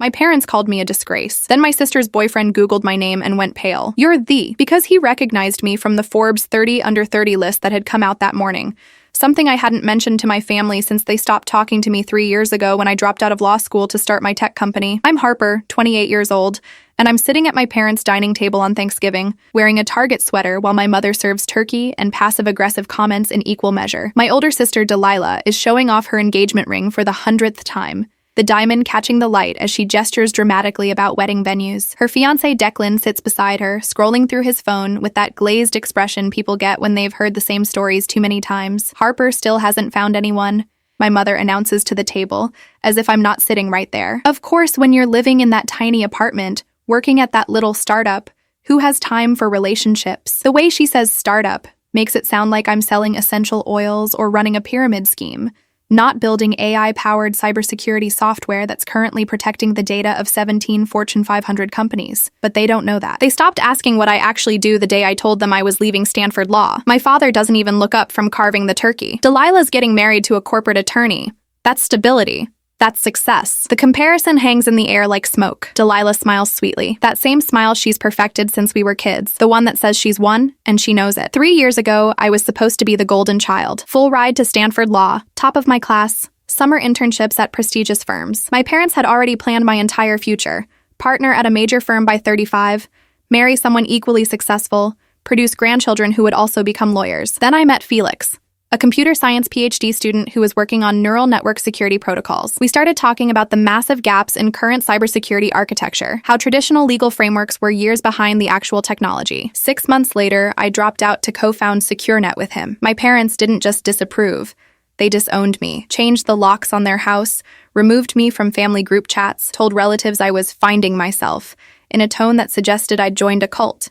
My parents called me a disgrace. Then my sister's boyfriend Googled my name and went pale. You're the, because he recognized me from the Forbes 30 under 30 list that had come out that morning. Something I hadn't mentioned to my family since they stopped talking to me 3 years ago when I dropped out of law school to start my tech company. I'm Harper, 28 years old, and I'm sitting at my parents' dining table on Thanksgiving, wearing a Target sweater while my mother serves turkey and passive-aggressive comments in equal measure. My older sister, Delilah, is showing off her engagement ring for the 100th time, the diamond catching the light as she gestures dramatically about wedding venues. Her fiancé Declan sits beside her, scrolling through his phone with that glazed expression people get when they've heard the same stories too many times. Harper still hasn't found anyone, my mother announces to the table, as if I'm not sitting right there. Of course, when you're living in that tiny apartment, working at that little startup, who has time for relationships? The way she says startup makes it sound like I'm selling essential oils or running a pyramid scheme, not building AI-powered cybersecurity software that's currently protecting the data of 17 Fortune 500 companies. But they don't know that. They stopped asking what I actually do the day I told them I was leaving Stanford Law. My father doesn't even look up from carving the turkey. Delilah's getting married to a corporate attorney. That's stability. That's success. The comparison hangs in the air like smoke. Delilah smiles sweetly. That same smile she's perfected since we were kids. The one that says she's won, and she knows it. 3 years ago, I was supposed to be the golden child. Full ride to Stanford Law, top of my class, summer internships at prestigious firms. My parents had already planned my entire future. Partner at a major firm by 35, marry someone equally successful, produce grandchildren who would also become lawyers. Then I met Felix, a computer science PhD student who was working on neural network security protocols. We started talking about the massive gaps in current cybersecurity architecture, how traditional legal frameworks were years behind the actual technology. 6 months later, I dropped out to co-found SecureNet with him. My parents didn't just disapprove, they disowned me, changed the locks on their house, removed me from family group chats, told relatives I was finding myself, in a tone that suggested I'd joined a cult.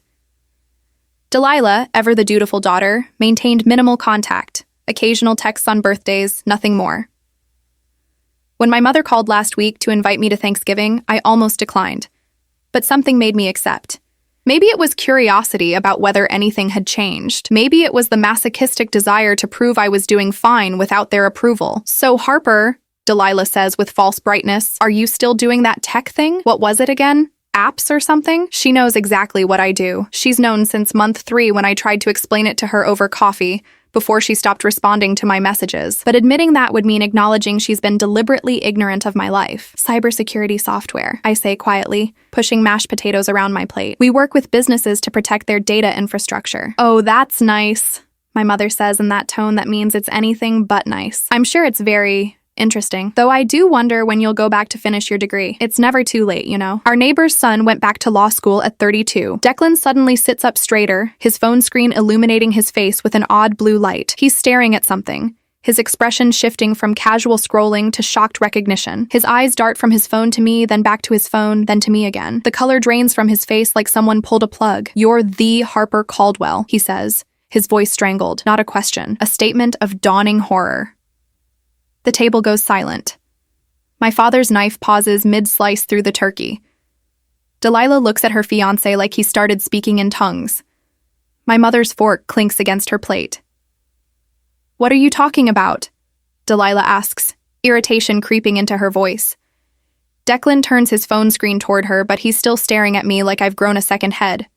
Delilah, ever the dutiful daughter, maintained minimal contact. Occasional texts on birthdays, nothing more. When my mother called last week to invite me to Thanksgiving, I almost declined. But something made me accept. Maybe it was curiosity about whether anything had changed. Maybe it was the masochistic desire to prove I was doing fine without their approval. So Harper, Delilah says with false brightness, are you still doing that tech thing? What was it again? Apps or something? She knows exactly what I do. She's known since month 3 when I tried to explain it to her over coffee, before she stopped responding to my messages. But admitting that would mean acknowledging she's been deliberately ignorant of my life. Cybersecurity software, I say quietly, pushing mashed potatoes around my plate. We work with businesses to protect their data infrastructure. Oh, that's nice, my mother says in that tone that means it's anything but nice. I'm sure it's very interesting. Though I do wonder when you'll go back to finish your degree. It's never too late, you know. Our neighbor's son went back to law school at 32. Declan suddenly sits up straighter, his phone screen illuminating his face with an odd blue light. He's staring at something, his expression shifting from casual scrolling to shocked recognition. His eyes dart from his phone to me, then back to his phone, then to me again. The color drains from his face like someone pulled a plug. You're the Harper Caldwell, he says, his voice strangled. Not a question, a statement of dawning horror. The table goes silent. My father's knife pauses mid-slice through the turkey. Delilah looks at her fiancé like he started speaking in tongues. My mother's fork clinks against her plate. What are you talking about? Delilah asks, irritation creeping into her voice. Declan turns his phone screen toward her, but he's still staring at me like I've grown a second head.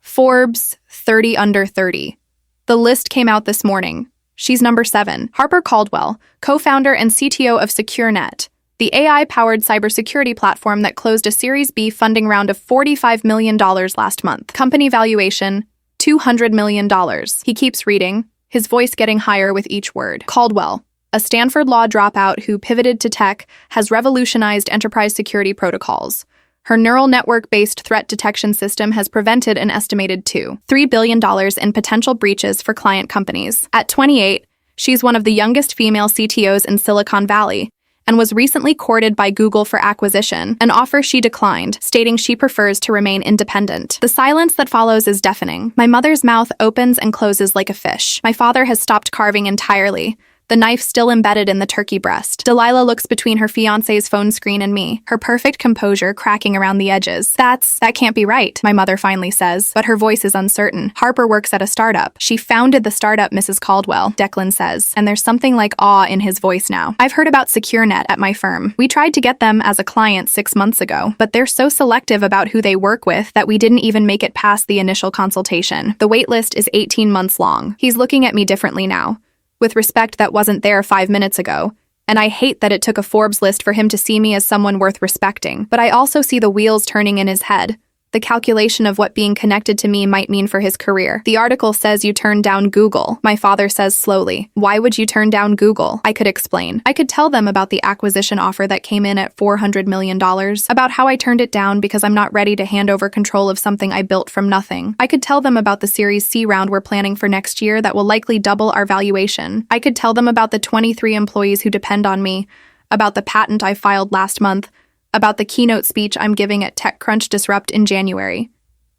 Forbes 30 under 30. The list came out this morning. She's number 7. Harper Caldwell, co-founder and CTO of SecureNet, the AI-powered cybersecurity platform that closed a Series B funding round of $45 million last month. Company valuation, $200 million. He keeps reading, his voice getting higher with each word. Caldwell, a Stanford Law dropout who pivoted to tech, has revolutionized enterprise security protocols. Her neural network-based threat detection system has prevented an estimated $3 billion in potential breaches for client companies. At 28, she's one of the youngest female CTOs in Silicon Valley and was recently courted by Google for acquisition, an offer she declined, stating she prefers to remain independent. The silence that follows is deafening. My mother's mouth opens and closes like a fish. My father has stopped carving entirely, the knife still embedded in the turkey breast. Delilah looks between her fiancé's phone screen and me, her perfect composure cracking around the edges. That can't be right, my mother finally says, but her voice is uncertain. Harper works at a startup. She founded the startup, Mrs. Caldwell, Declan says, and there's something like awe in his voice now. I've heard about SecureNet at my firm. We tried to get them as a client 6 months ago, but they're so selective about who they work with that we didn't even make it past the initial consultation. The wait list is 18 months long. He's looking at me differently now, with respect that wasn't there 5 minutes ago, and I hate that it took a Forbes list for him to see me as someone worth respecting. But I also see the wheels turning in his head, the calculation of what being connected to me might mean for his career. The article says you turned down Google, my father says slowly. Why would you turn down Google? I could explain. I could tell them about the acquisition offer that came in at $400 million, about how I turned it down because I'm not ready to hand over control of something I built from nothing. I could tell them about the Series C round we're planning for next year that will likely double our valuation. I could tell them about the 23 employees who depend on me, about the patent I filed last month, about the keynote speech I'm giving at TechCrunch Disrupt in January.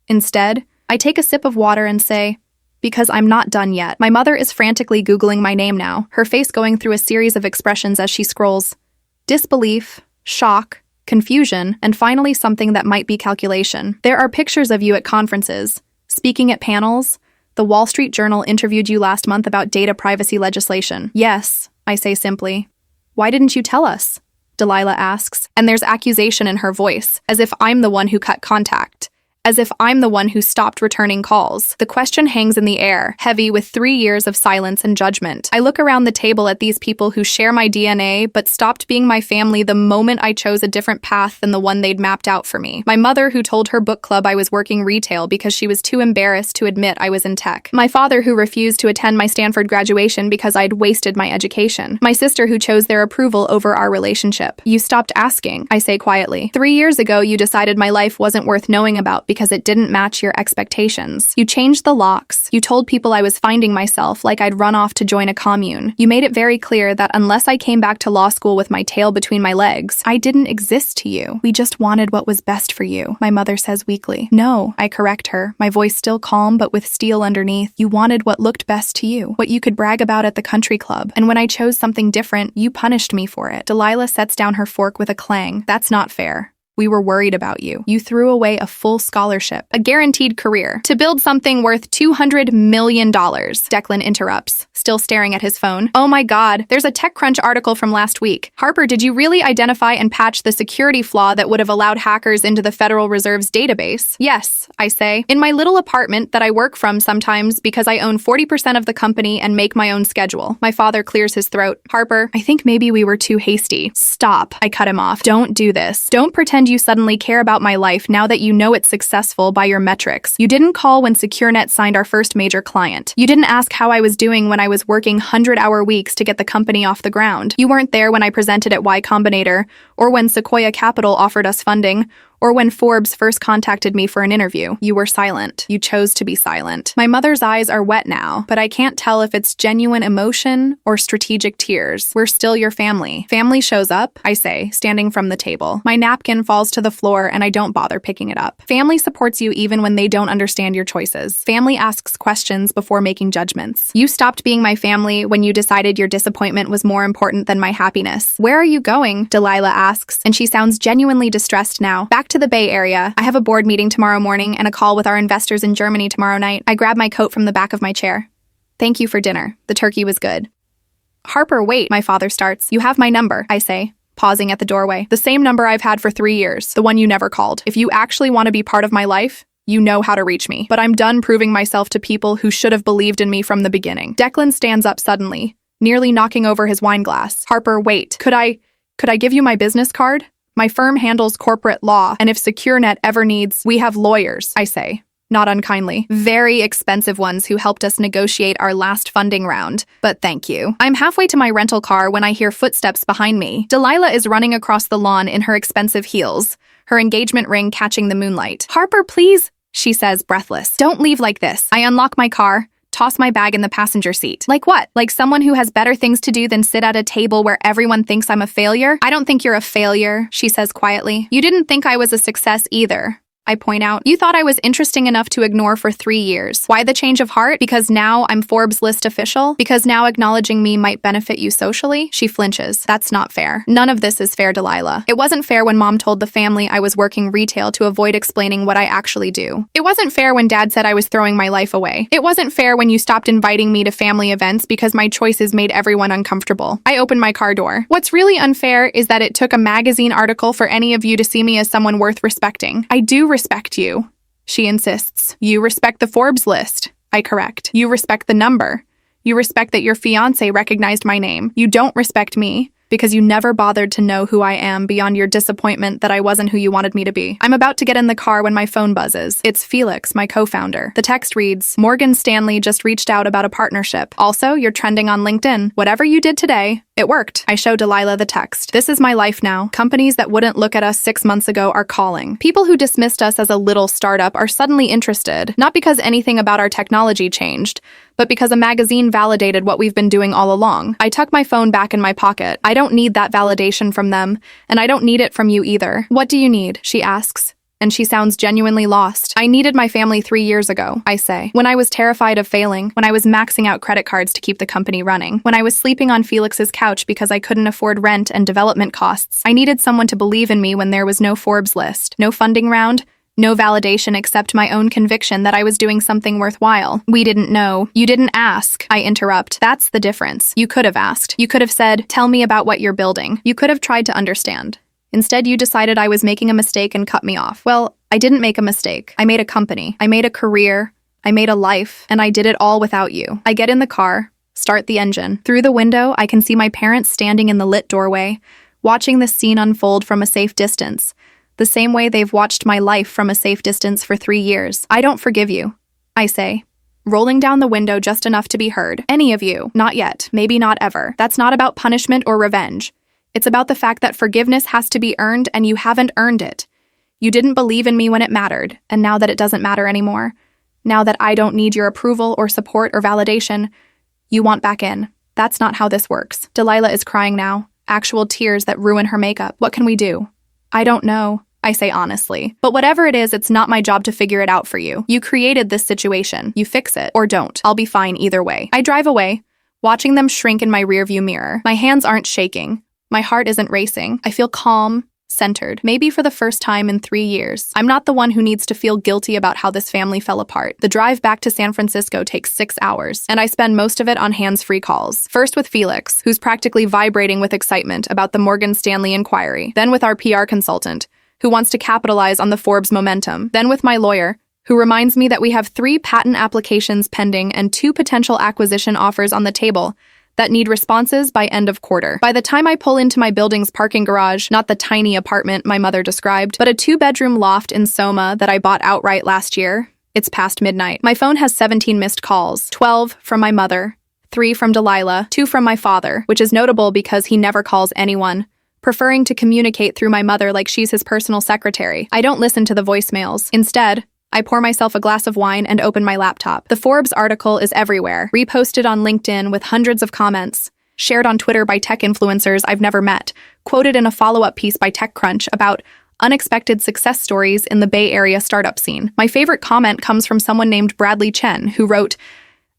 Instead, I take a sip of water and say, because I'm not done yet. My mother is frantically Googling my name now, her face going through a series of expressions as she scrolls. Disbelief, shock, confusion, and finally something that might be calculation. There are pictures of you at conferences, speaking at panels. The Wall Street Journal interviewed you last month about data privacy legislation. Yes, I say simply. Why didn't you tell us? Delilah asks, and there's accusation in her voice, as if I'm the one who cut contact, as if I'm the one who stopped returning calls. The question hangs in the air, heavy with 3 years of silence and judgment. I look around the table at these people who share my DNA, but stopped being my family the moment I chose a different path than the one they'd mapped out for me. My mother who told her book club I was working retail because she was too embarrassed to admit I was in tech. My father who refused to attend my Stanford graduation because I'd wasted my education. My sister who chose their approval over our relationship. You stopped asking, I say quietly. 3 years ago, you decided my life wasn't worth knowing about because it didn't match your expectations. You changed the locks. You told people I was finding myself like I'd run off to join a commune. You made it very clear that unless I came back to law school with my tail between my legs, I didn't exist to you. We just wanted what was best for you, my mother says weakly. No, I correct her, my voice still calm but with steel underneath. You wanted what looked best to you, what you could brag about at the country club. And when I chose something different, you punished me for it. Delilah sets down her fork with a clang. That's not fair. We were worried about you. You threw away a full scholarship, a guaranteed career, to build something worth $200 million. Declan interrupts, still staring at his phone. Oh my God, there's a TechCrunch article from last week. Harper, did you really identify and patch the security flaw that would have allowed hackers into the Federal Reserve's database? Yes, I say. In my little apartment that I work from sometimes because I own 40% of the company and make my own schedule. My father clears his throat. Harper, I think maybe we were too hasty. Stop, I cut him off. Don't do this. Don't pretend you suddenly care about my life now that you know it's successful by your metrics. You didn't call when SecureNet signed our first major client. You didn't ask how I was doing when I was working 100-hour weeks to get the company off the ground. You weren't there when I presented at Y Combinator, or when Sequoia Capital offered us funding, or when Forbes first contacted me for an interview. You were silent. You chose to be silent. My mother's eyes are wet now, but I can't tell if it's genuine emotion or strategic tears. We're still your family. Family shows up, I say, standing from the table. My napkin falls to the floor and I don't bother picking it up. Family supports you even when they don't understand your choices. Family asks questions before making judgments. You stopped being my family when you decided your disappointment was more important than my happiness. Where are you going? Delilah asks, and she sounds genuinely distressed now. Back to the Bay Area. I have a board meeting tomorrow morning and a call with our investors in Germany tomorrow night. I grab my coat from the back of my chair. Thank you for dinner. The turkey was good. Harper, wait, my father starts. You have my number, I say, pausing at the doorway. The same number I've had for 3 years, the one you never called. If you actually want to be part of my life, you know how to reach me. But I'm done proving myself to people who should have believed in me from the beginning. Declan stands up suddenly, nearly knocking over his wine glass. Harper, wait. Could I give you my business card? My firm handles corporate law, and if SecureNet ever needs, we have lawyers, I say, not unkindly. Very expensive ones who helped us negotiate our last funding round. But thank you. I'm halfway to my rental car when I hear footsteps behind me. Delilah is running across the lawn in her expensive heels, her engagement ring catching the moonlight. Harper, please, she says, breathless. Don't leave like this. I unlock my car, toss my bag in the passenger seat. Like what? Like someone who has better things to do than sit at a table where everyone thinks I'm a failure? I don't think you're a failure, she says quietly. You didn't think I was a success either. I point out. You thought I was interesting enough to ignore for 3 years. Why the change of heart? Because now I'm Forbes list official? Because now acknowledging me might benefit you socially? She flinches. That's not fair. None of this is fair, Delilah. It wasn't fair when Mom told the family I was working retail to avoid explaining what I actually do. It wasn't fair when Dad said I was throwing my life away. It wasn't fair when you stopped inviting me to family events because my choices made everyone uncomfortable. I opened my car door. What's really unfair is that it took a magazine article for any of you to see me as someone worth respecting. I do respect you. She insists. You respect the Forbes list. I correct. You respect the number. You respect that your fiancé recognized my name. You don't respect me because you never bothered to know who I am beyond your disappointment that I wasn't who you wanted me to be. I'm about to get in the car when my phone buzzes. It's Felix, my co-founder. The text reads, Morgan Stanley just reached out about a partnership. Also, you're trending on LinkedIn. Whatever you did today, it worked. I show Delilah the text. This is my life now. Companies that wouldn't look at us 6 months ago are calling. People who dismissed us as a little startup are suddenly interested, not because anything about our technology changed, but because a magazine validated what we've been doing all along. I tuck my phone back in my pocket. I don't need that validation from them, and I don't need it from you either. What do you need? She asks. And she sounds genuinely lost. I needed my family 3 years ago, I say. When I was terrified of failing, when I was maxing out credit cards to keep the company running, when I was sleeping on Felix's couch because I couldn't afford rent and development costs, I needed someone to believe in me when there was no Forbes list, no funding round, no validation except my own conviction that I was doing something worthwhile. We didn't know. You didn't ask. I interrupt. That's the difference. You could have asked. You could have said, tell me about what you're building. You could have tried to understand. Instead, you decided I was making a mistake and cut me off. Well, I didn't make a mistake. I made a company. I made a career. I made a life. And I did it all without you. I get in the car, start the engine. Through the window, I can see my parents standing in the lit doorway, watching the scene unfold from a safe distance. The same way they've watched my life from a safe distance for 3 years. I don't forgive you, I say, rolling down the window just enough to be heard. Any of you. Not yet. Maybe not ever. That's not about punishment or revenge. It's about the fact that forgiveness has to be earned and you haven't earned it. You didn't believe in me when it mattered, and now that it doesn't matter anymore, now that I don't need your approval or support or validation, you want back in. That's not how this works. Delilah is crying now, actual tears that ruin her makeup. What can we do? I don't know, I say honestly. But whatever it is, it's not my job to figure it out for you. You created this situation. You fix it, or don't. I'll be fine either way. I drive away, watching them shrink in my rearview mirror. My hands aren't shaking. My heart isn't racing. I feel calm, centered, maybe for the first time in 3 years. I'm not the one who needs to feel guilty about how this family fell apart. The drive back to San Francisco takes 6 hours, and I spend most of it on hands-free calls. First with Felix, who's practically vibrating with excitement about the Morgan Stanley inquiry. Then with our PR consultant, who wants to capitalize on the Forbes momentum. Then with my lawyer, who reminds me that we have 3 patent applications pending and 2 potential acquisition offers on the table that need responses by end of quarter. By the time I pull into my building's parking garage, not the tiny apartment my mother described, but a 2-bedroom loft in Soma that I bought outright last year, it's past midnight. My phone has 17 missed calls, 12 from my mother, 3 from Delilah, 2 from my father, which is notable because he never calls anyone, preferring to communicate through my mother like she's his personal secretary. I don't listen to the voicemails. Instead, I pour myself a glass of wine and open my laptop. The Forbes article is everywhere, reposted on LinkedIn with hundreds of comments, shared on Twitter by tech influencers I've never met, quoted in a follow-up piece by TechCrunch about unexpected success stories in the Bay Area startup scene. My favorite comment comes from someone named Bradley Chen, who wrote,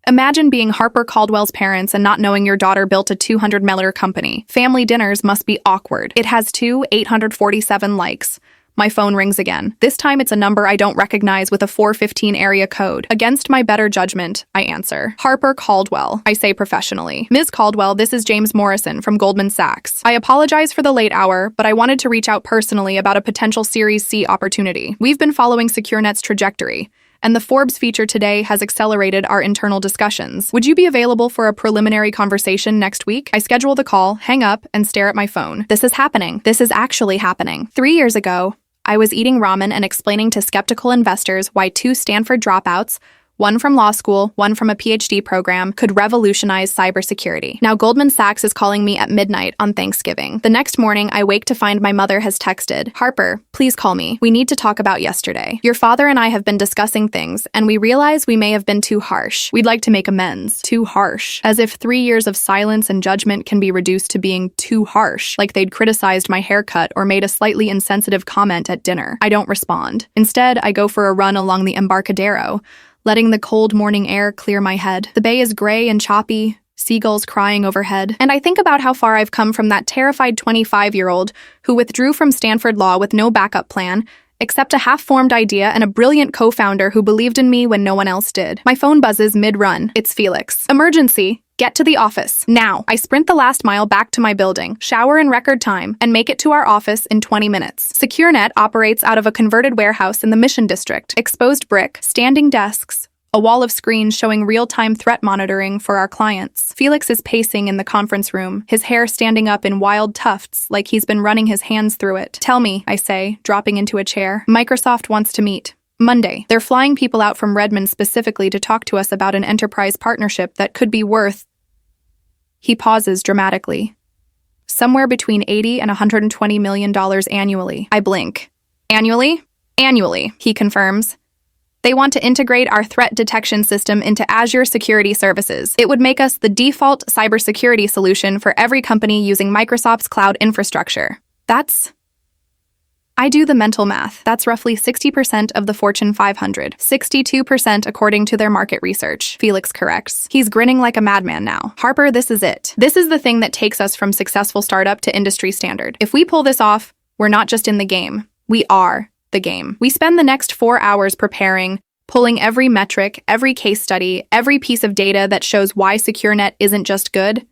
"Imagine being Harper Caldwell's parents and not knowing your daughter built a $200 million company. Family dinners must be awkward." It has 847 likes. My phone rings again. This time it's a number I don't recognize with a 415 area code. Against my better judgment, I answer. "Harper Caldwell," I say professionally. "Ms. Caldwell, this is James Morrison from Goldman Sachs. I apologize for the late hour, but I wanted to reach out personally about a potential Series C opportunity. We've been following SecureNet's trajectory, and the Forbes feature today has accelerated our internal discussions. Would you be available for a preliminary conversation next week?" I schedule the call, hang up, and stare at my phone. This is happening. This is actually happening. 3 years ago, I was eating ramen and explaining to skeptical investors why 2 Stanford dropouts, one from law school, one from a PhD program, could revolutionize cybersecurity. Now Goldman Sachs is calling me at midnight on Thanksgiving. The next morning, I wake to find my mother has texted, "Harper, please call me. We need to talk about yesterday. Your father and I have been discussing things, and we realize we may have been too harsh. We'd like to make amends." Too harsh. As if 3 years of silence and judgment can be reduced to being too harsh, like they'd criticized my haircut or made a slightly insensitive comment at dinner. I don't respond. Instead, I go for a run along the Embarcadero, letting the cold morning air clear my head. The bay is gray and choppy, seagulls crying overhead, and I think about how far I've come from that terrified 25-year-old who withdrew from Stanford Law with no backup plan, except a half-formed idea and a brilliant co-founder who believed in me when no one else did. My phone buzzes mid-run. It's Felix. "Emergency. Get to the office. Now." I sprint the last mile back to my building, shower in record time, and make it to our office in 20 minutes. SecureNet operates out of a converted warehouse in the Mission District. Exposed brick, standing desks, a wall of screens showing real-time threat monitoring for our clients. Felix is pacing in the conference room, his hair standing up in wild tufts like he's been running his hands through it. "Tell me," I say, dropping into a chair. "Microsoft wants to meet. Monday. They're flying people out from Redmond specifically to talk to us about an enterprise partnership that could be worth..." He pauses dramatically. "Somewhere between $80 and $120 million annually." I blink. "Annually?" "Annually," he confirms. "They want to integrate our threat detection system into Azure Security Services. It would make us the default cybersecurity solution for every company using Microsoft's cloud infrastructure." I do the mental math. That's roughly 60% of the Fortune 500. 62% according to their market research. Felix corrects. He's grinning like a madman now. "Harper, this is it. This is the thing that takes us from successful startup to industry standard. If we pull this off, we're not just in the game. We are the game." We spend the next 4 hours preparing, pulling every metric, every case study, every piece of data that shows why SecureNet isn't just good,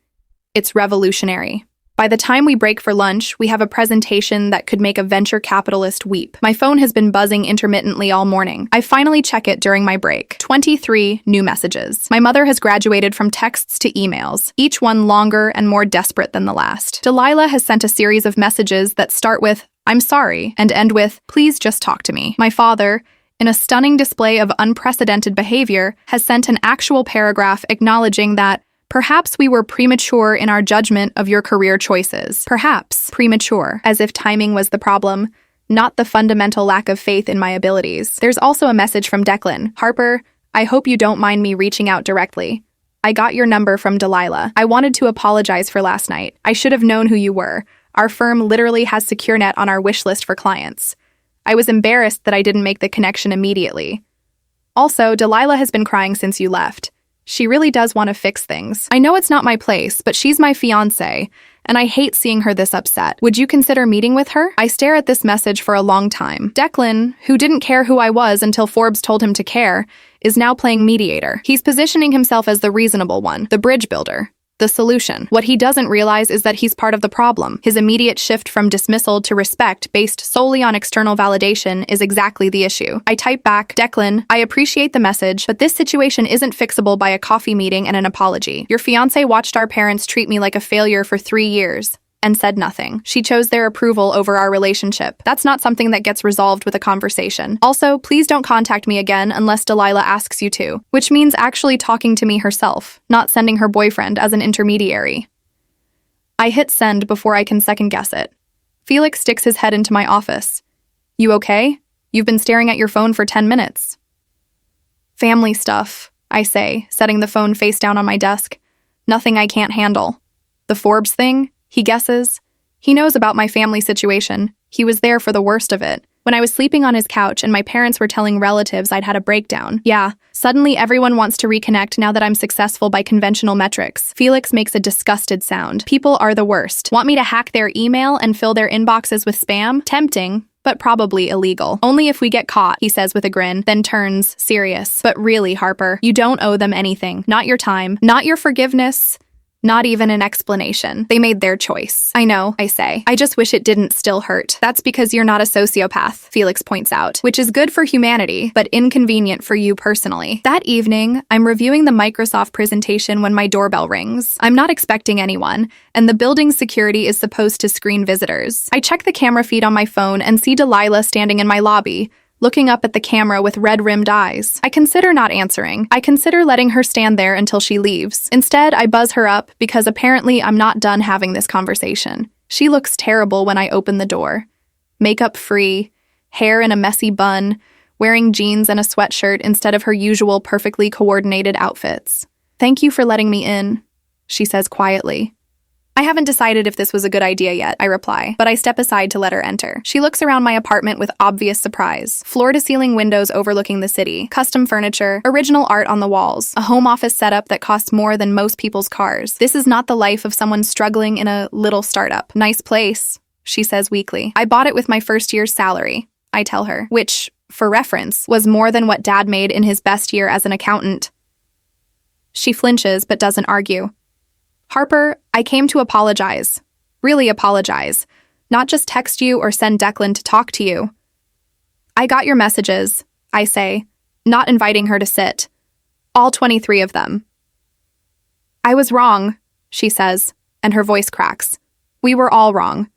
it's revolutionary. By the time we break for lunch, we have a presentation that could make a venture capitalist weep. My phone has been buzzing intermittently all morning. I finally check it during my break. 23 new messages. My mother has graduated from texts to emails, each one longer and more desperate than the last. Delilah has sent a series of messages that start with, "I'm sorry," and end with, "Please just talk to me." My father, in a stunning display of unprecedented behavior, has sent an actual paragraph acknowledging that perhaps we were premature in our judgment of your career choices. Perhaps premature, as if timing was the problem, not the fundamental lack of faith in my abilities. There's also a message from Declan. "Harper, I hope you don't mind me reaching out directly. I got your number from Delilah. I wanted to apologize for last night. I should have known who you were. Our firm literally has SecureNet on our wish list for clients. I was embarrassed that I didn't make the connection immediately. Also, Delilah has been crying since you left. She really does want to fix things. I know it's not my place, but she's my fiancé, and I hate seeing her this upset. Would you consider meeting with her?" I stare at this message for a long time. Declan, who didn't care who I was until Forbes told him to care, is now playing mediator. He's positioning himself as the reasonable one, the bridge builder, the solution. What he doesn't realize is that he's part of the problem. His immediate shift from dismissal to respect based solely on external validation is exactly the issue. I type back, "Declan, I appreciate the message, but this situation isn't fixable by a coffee meeting and an apology. Your fiancé watched our parents treat me like a failure for 3 years. And said nothing. She chose their approval over our relationship. That's not something that gets resolved with a conversation. Also, please don't contact me again unless Delilah asks you to," which means actually talking to me herself, not sending her boyfriend as an intermediary. I hit send before I can second guess it. Felix sticks his head into my office. "You okay? You've been staring at your phone for 10 minutes. "Family stuff," I say, setting the phone face down on my desk. "Nothing I can't handle." "The Forbes thing?" He guesses. He knows about my family situation. He was there for the worst of it. When I was sleeping on his couch and my parents were telling relatives I'd had a breakdown. Yeah, suddenly everyone wants to reconnect now that I'm successful by conventional metrics. Felix makes a disgusted sound. "People are the worst. Want me to hack their email and fill their inboxes with spam? Tempting, but probably illegal. Only if we get caught," he says with a grin, then turns serious. "But really, Harper, you don't owe them anything. Not your time, not your forgiveness. Not even an explanation. They made their choice." "I know," I say. "I just wish it didn't still hurt." "That's because you're not a sociopath," Felix points out, "which is good for humanity, but inconvenient for you personally." That evening, I'm reviewing the Microsoft presentation when my doorbell rings. I'm not expecting anyone, and the building's security is supposed to screen visitors. I check the camera feed on my phone and see Delilah standing in my lobby, looking up at the camera with red-rimmed eyes. I consider not answering. I consider letting her stand there until she leaves. Instead, I buzz her up because apparently I'm not done having this conversation. She looks terrible when I open the door. Makeup free, hair in a messy bun, wearing jeans and a sweatshirt instead of her usual perfectly coordinated outfits. "Thank you for letting me in," she says quietly. "I haven't decided if this was a good idea yet," I reply, but I step aside to let her enter. She looks around my apartment with obvious surprise. Floor-to-ceiling windows overlooking the city, custom furniture, original art on the walls, a home office setup that costs more than most people's cars. This is not the life of someone struggling in a little startup. "Nice place," she says weakly. "I bought it with my first year's salary," I tell her, which, for reference, was more than what Dad made in his best year as an accountant. She flinches but doesn't argue. "Harper, I came to apologize. Really apologize. Not just text you or send Declan to talk to you." "I got your messages," I say, not inviting her to sit. "All 23 of them." "I was wrong," she says, and her voice cracks. "We were all wrong.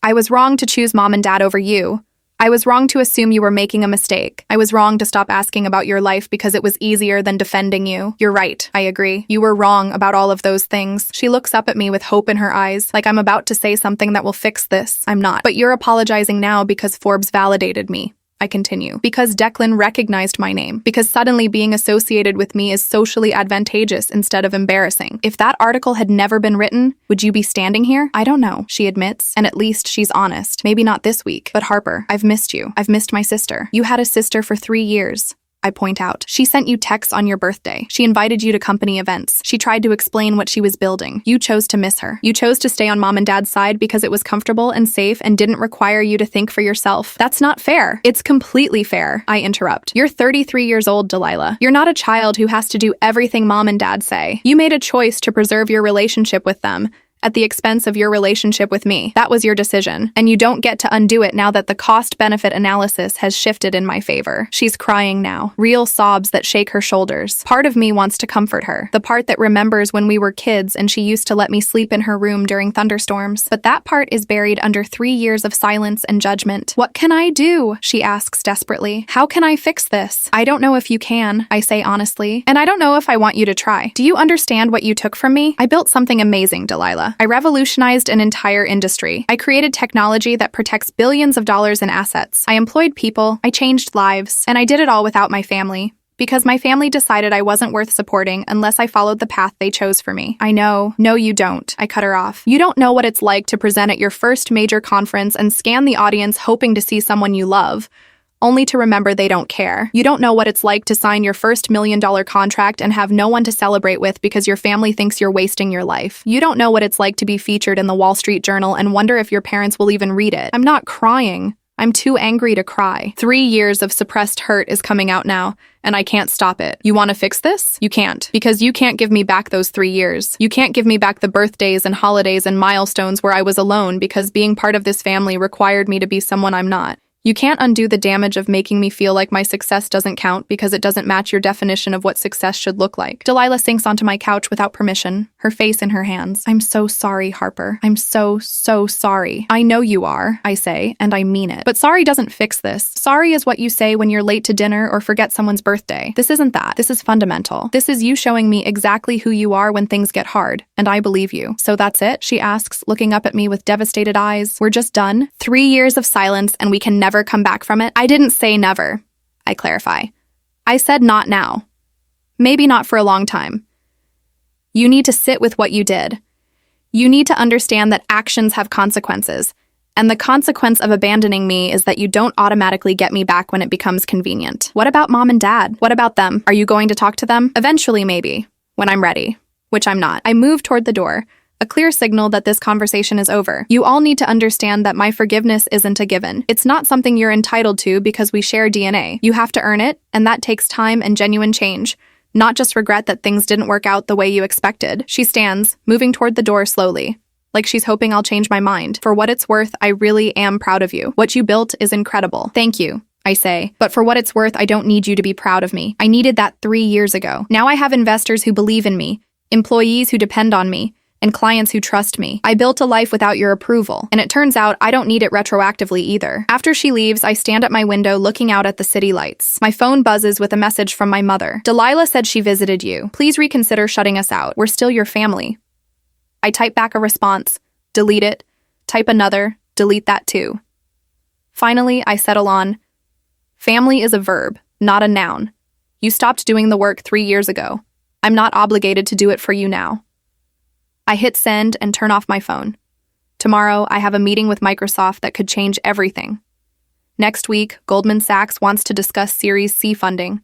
I was wrong to choose Mom and Dad over you. I was wrong to assume you were making a mistake. I was wrong to stop asking about your life because it was easier than defending you. You're right, I agree. You were wrong about all of those things." She looks up at me with hope in her eyes, like I'm about to say something that will fix this. I'm not. "But you're apologizing now because Forbes validated me," I continue. "Because Declan recognized my name. Because suddenly being associated with me is socially advantageous instead of embarrassing. If that article had never been written, would you be standing here?" "I don't know," she admits, and at least she's honest. "Maybe not this week. But Harper, I've missed you. I've missed my sister. You had a sister for 3 years. I point out. She sent you texts on your birthday. She invited you to company events. She tried to explain what she was building. You chose to miss her. You chose to stay on Mom and Dad's side because it was comfortable and safe and didn't require you to think for yourself. That's not fair." "It's completely fair," I interrupt. "You're 33 years old, Delilah. You're not a child who has to do everything Mom and Dad say. You made a choice to preserve your relationship with them at the expense of your relationship with me. That was your decision, and you don't get to undo it now that the cost-benefit analysis has shifted in my favor." She's crying now, real sobs that shake her shoulders. Part of me wants to comfort her, the part that remembers when we were kids and she used to let me sleep in her room during thunderstorms. But that part is buried under 3 years of silence and judgment. "What can I do?" she asks desperately. "How can I fix this?" "I don't know if you can," I say honestly, "and I don't know if I want you to try. Do you understand what you took from me? I built something amazing, Delilah. I revolutionized an entire industry. I created technology that protects billions of dollars in assets. I employed people, I changed lives, and I did it all without my family. Because my family decided I wasn't worth supporting unless I followed the path they chose for me." "I know. No, you don't," I cut her off. "You don't know what it's like to present at your first major conference and scan the audience hoping to see someone you love, only to remember they don't care. You don't know what it's like to sign your first $1 million contract and have no one to celebrate with because your family thinks you're wasting your life. You don't know what it's like to be featured in the Wall Street Journal and wonder if your parents will even read it." I'm not crying. I'm too angry to cry. 3 years of suppressed hurt is coming out now, and I can't stop it. "You want to fix this? You can't. Because you can't give me back those 3 years. You can't give me back the birthdays and holidays and milestones where I was alone because being part of this family required me to be someone I'm not. You can't undo the damage of making me feel like my success doesn't count because it doesn't match your definition of what success should look like." Delilah sinks onto my couch without permission, her face in her hands. "I'm so sorry, Harper. I'm so sorry." "I know you are," I say, and I mean it. "But sorry doesn't fix this. Sorry is what you say when you're late to dinner or forget someone's birthday. This isn't that. This is fundamental. This is you showing me exactly who you are when things get hard, and I believe you." "So that's it?" she asks, looking up at me with devastated eyes. "We're just done? 3 years of silence and we can never come back from it?" "I didn't say never," I clarify. "I said not now. Maybe not for a long time. You need to sit with what you did. You need to understand that actions have consequences, and the consequence of abandoning me is that you don't automatically get me back when it becomes convenient." "What about Mom and Dad? What about them? Are you going to talk to them?" "Eventually, maybe. When I'm ready." Which I'm not. I move toward the door, a clear signal that this conversation is over. "You all need to understand that my forgiveness isn't a given. It's not something you're entitled to because we share DNA. You have to earn it, and that takes time and genuine change, not just regret that things didn't work out the way you expected." She stands, moving toward the door slowly, like she's hoping I'll change my mind. "For what it's worth, I really am proud of you. What you built is incredible." "Thank you," I say, "but for what it's worth, I don't need you to be proud of me. I needed that 3 years ago. Now I have investors who believe in me, employees who depend on me, and clients who trust me. I built a life without your approval, and it turns out I don't need it retroactively either. After she leaves, I stand at my window looking out at the city lights. My phone buzzes with a message from my mother. Delilah said she visited you. Please reconsider shutting us out. We're still your family. I type back a response, delete it, type another, delete that too. Finally, I settle on, family is a verb, not a noun. You stopped doing the work 3 years ago. I'm not obligated to do it for you now. I hit send and turn off my phone. Tomorrow, I have a meeting with Microsoft that could change everything. Next week, Goldman Sachs wants to discuss Series C funding.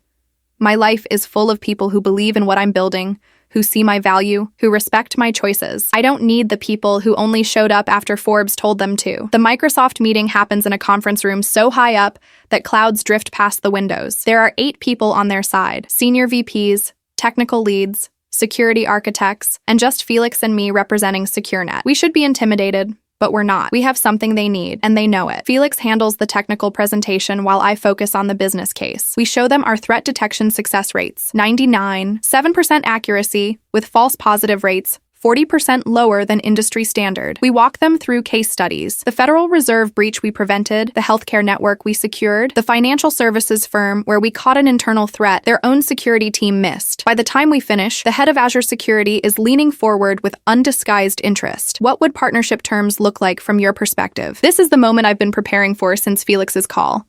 My life is full of people who believe in what I'm building, who see my value, who respect my choices. I don't need the people who only showed up after Forbes told them to. The Microsoft meeting happens in a conference room so high up that clouds drift past the windows. There are 8 people on their side: senior VPs, technical leads, security architects, and just Felix and me representing SecureNet. We should be intimidated, but we're not. We have something they need, and they know it. Felix handles the technical presentation while I focus on the business case. We show them our threat detection success rates: 99, 7% accuracy, with false positive rates 40% lower than industry standard. We walk them through case studies: the Federal Reserve breach we prevented, the healthcare network we secured, the financial services firm where we caught an internal threat their own security team missed. By the time we finish, the head of Azure Security is leaning forward with undisguised interest. What would partnership terms look like from your perspective? This is the moment I've been preparing for since Felix's call.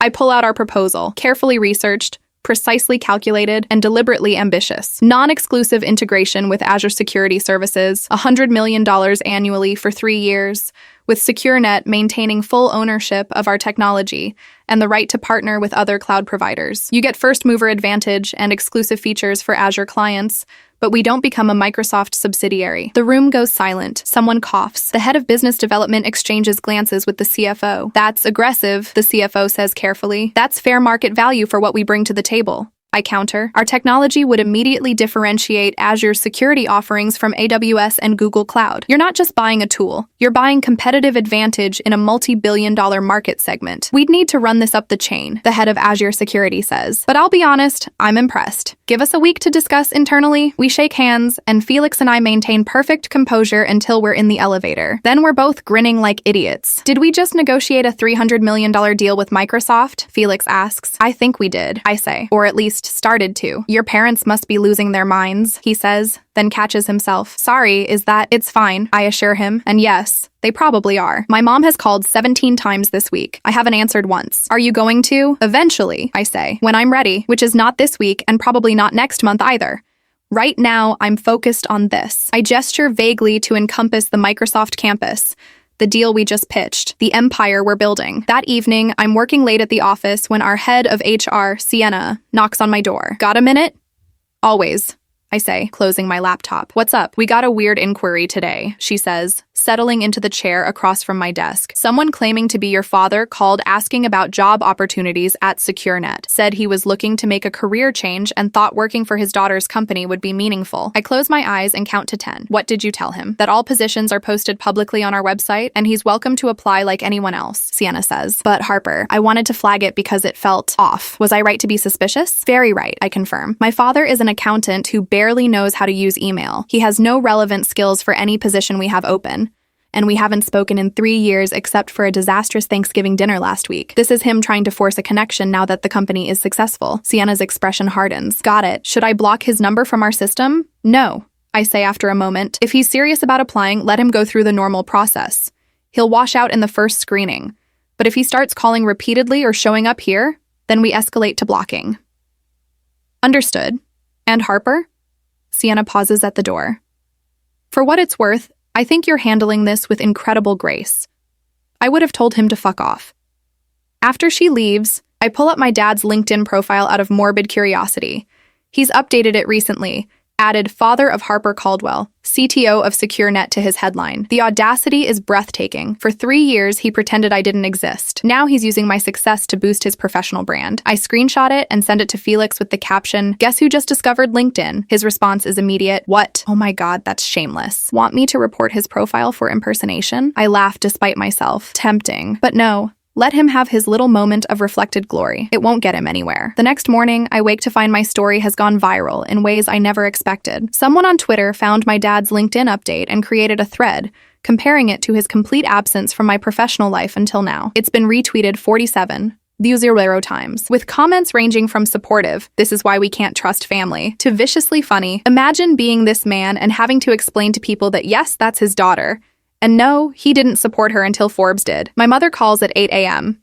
I pull out our proposal, carefully researched, precisely calculated, and deliberately ambitious. Non-exclusive integration with Azure Security Services, $100 million annually for 3 years, with SecureNet maintaining full ownership of our technology and the right to partner with other cloud providers. You get first-mover advantage and exclusive features for Azure clients, but we don't become a Microsoft subsidiary. The room goes silent. Someone coughs. The head of business development exchanges glances with the CFO. That's aggressive, the CFO says carefully. That's fair market value for what we bring to the table. I counter. Our technology would immediately differentiate Azure's security offerings from AWS and Google Cloud. You're not just buying a tool. You're buying competitive advantage in a multi-billion-dollar market segment. We'd need to run this up the chain, the head of Azure Security says. But I'll be honest, I'm impressed. Give us a week to discuss internally. We shake hands, and Felix and I maintain perfect composure until we're in the elevator. Then we're both grinning like idiots. Did we just negotiate a $300 million deal with Microsoft? Felix asks. I think we did, I say. Or at least started to. Your parents must be losing their minds, he says, then catches himself. Sorry, is that? It's fine, I assure him. And yes, they probably are. My mom has called 17 times this week. I haven't answered once. Are you going to? Eventually, I say. When I'm ready, which is not this week and probably not next month either. Right now, I'm focused on this. I gesture vaguely to encompass the Microsoft campus, the deal we just pitched, the empire we're building. That evening, I'm working late at the office when our head of HR, Sienna, knocks on my door. Got a minute? Always, I say, closing my laptop. What's up? We got a weird inquiry today, she says, settling into the chair across from my desk. Someone claiming to be your father called asking about job opportunities at SecureNet, said he was looking to make a career change and thought working for his daughter's company would be meaningful. I close my eyes and count to 10. What did you tell him? That all positions are posted publicly on our website and he's welcome to apply like anyone else, Sienna says. But Harper, I wanted to flag it because it felt off. Was I right to be suspicious? Very right, I confirm. My father is an accountant who barely knows how to use email. He has no relevant skills for any position we have open. And we haven't spoken in 3 years except for a disastrous Thanksgiving dinner last week. This is him trying to force a connection now that the company is successful. Sienna's expression hardens. Got it. Should I block his number from our system? No, I say after a moment. If he's serious about applying, let him go through the normal process. He'll wash out in the first screening. But if he starts calling repeatedly or showing up here, then we escalate to blocking. Understood. And Harper? Sienna pauses at the door. For what it's worth, I think you're handling this with incredible grace. I would have told him to fuck off. After she leaves, I pull up my dad's LinkedIn profile out of morbid curiosity. He's updated it recently, added father of Harper Caldwell, CTO of SecureNet to his headline. The audacity is breathtaking. For 3 years, he pretended I didn't exist. Now he's using my success to boost his professional brand. I screenshot it and send it to Felix with the caption, "Guess who just discovered LinkedIn?" His response is immediate, "What? Oh my God, that's shameless. Want me to report his profile for impersonation?" I laugh despite myself. Tempting. But no, Let him have his little moment of reflected glory. It won't get him anywhere. The next morning, I wake to find my story has gone viral in ways I never expected. Someone on Twitter found my dad's LinkedIn update and created a thread, comparing it to his complete absence from my professional life until now. It's been retweeted 47,000 times, with comments ranging from supportive, "This is why we can't trust family," to viciously funny. Imagine being this man and having to explain to people that yes, that's his daughter, and no, he didn't support her until Forbes did. My mother calls at 8 a.m.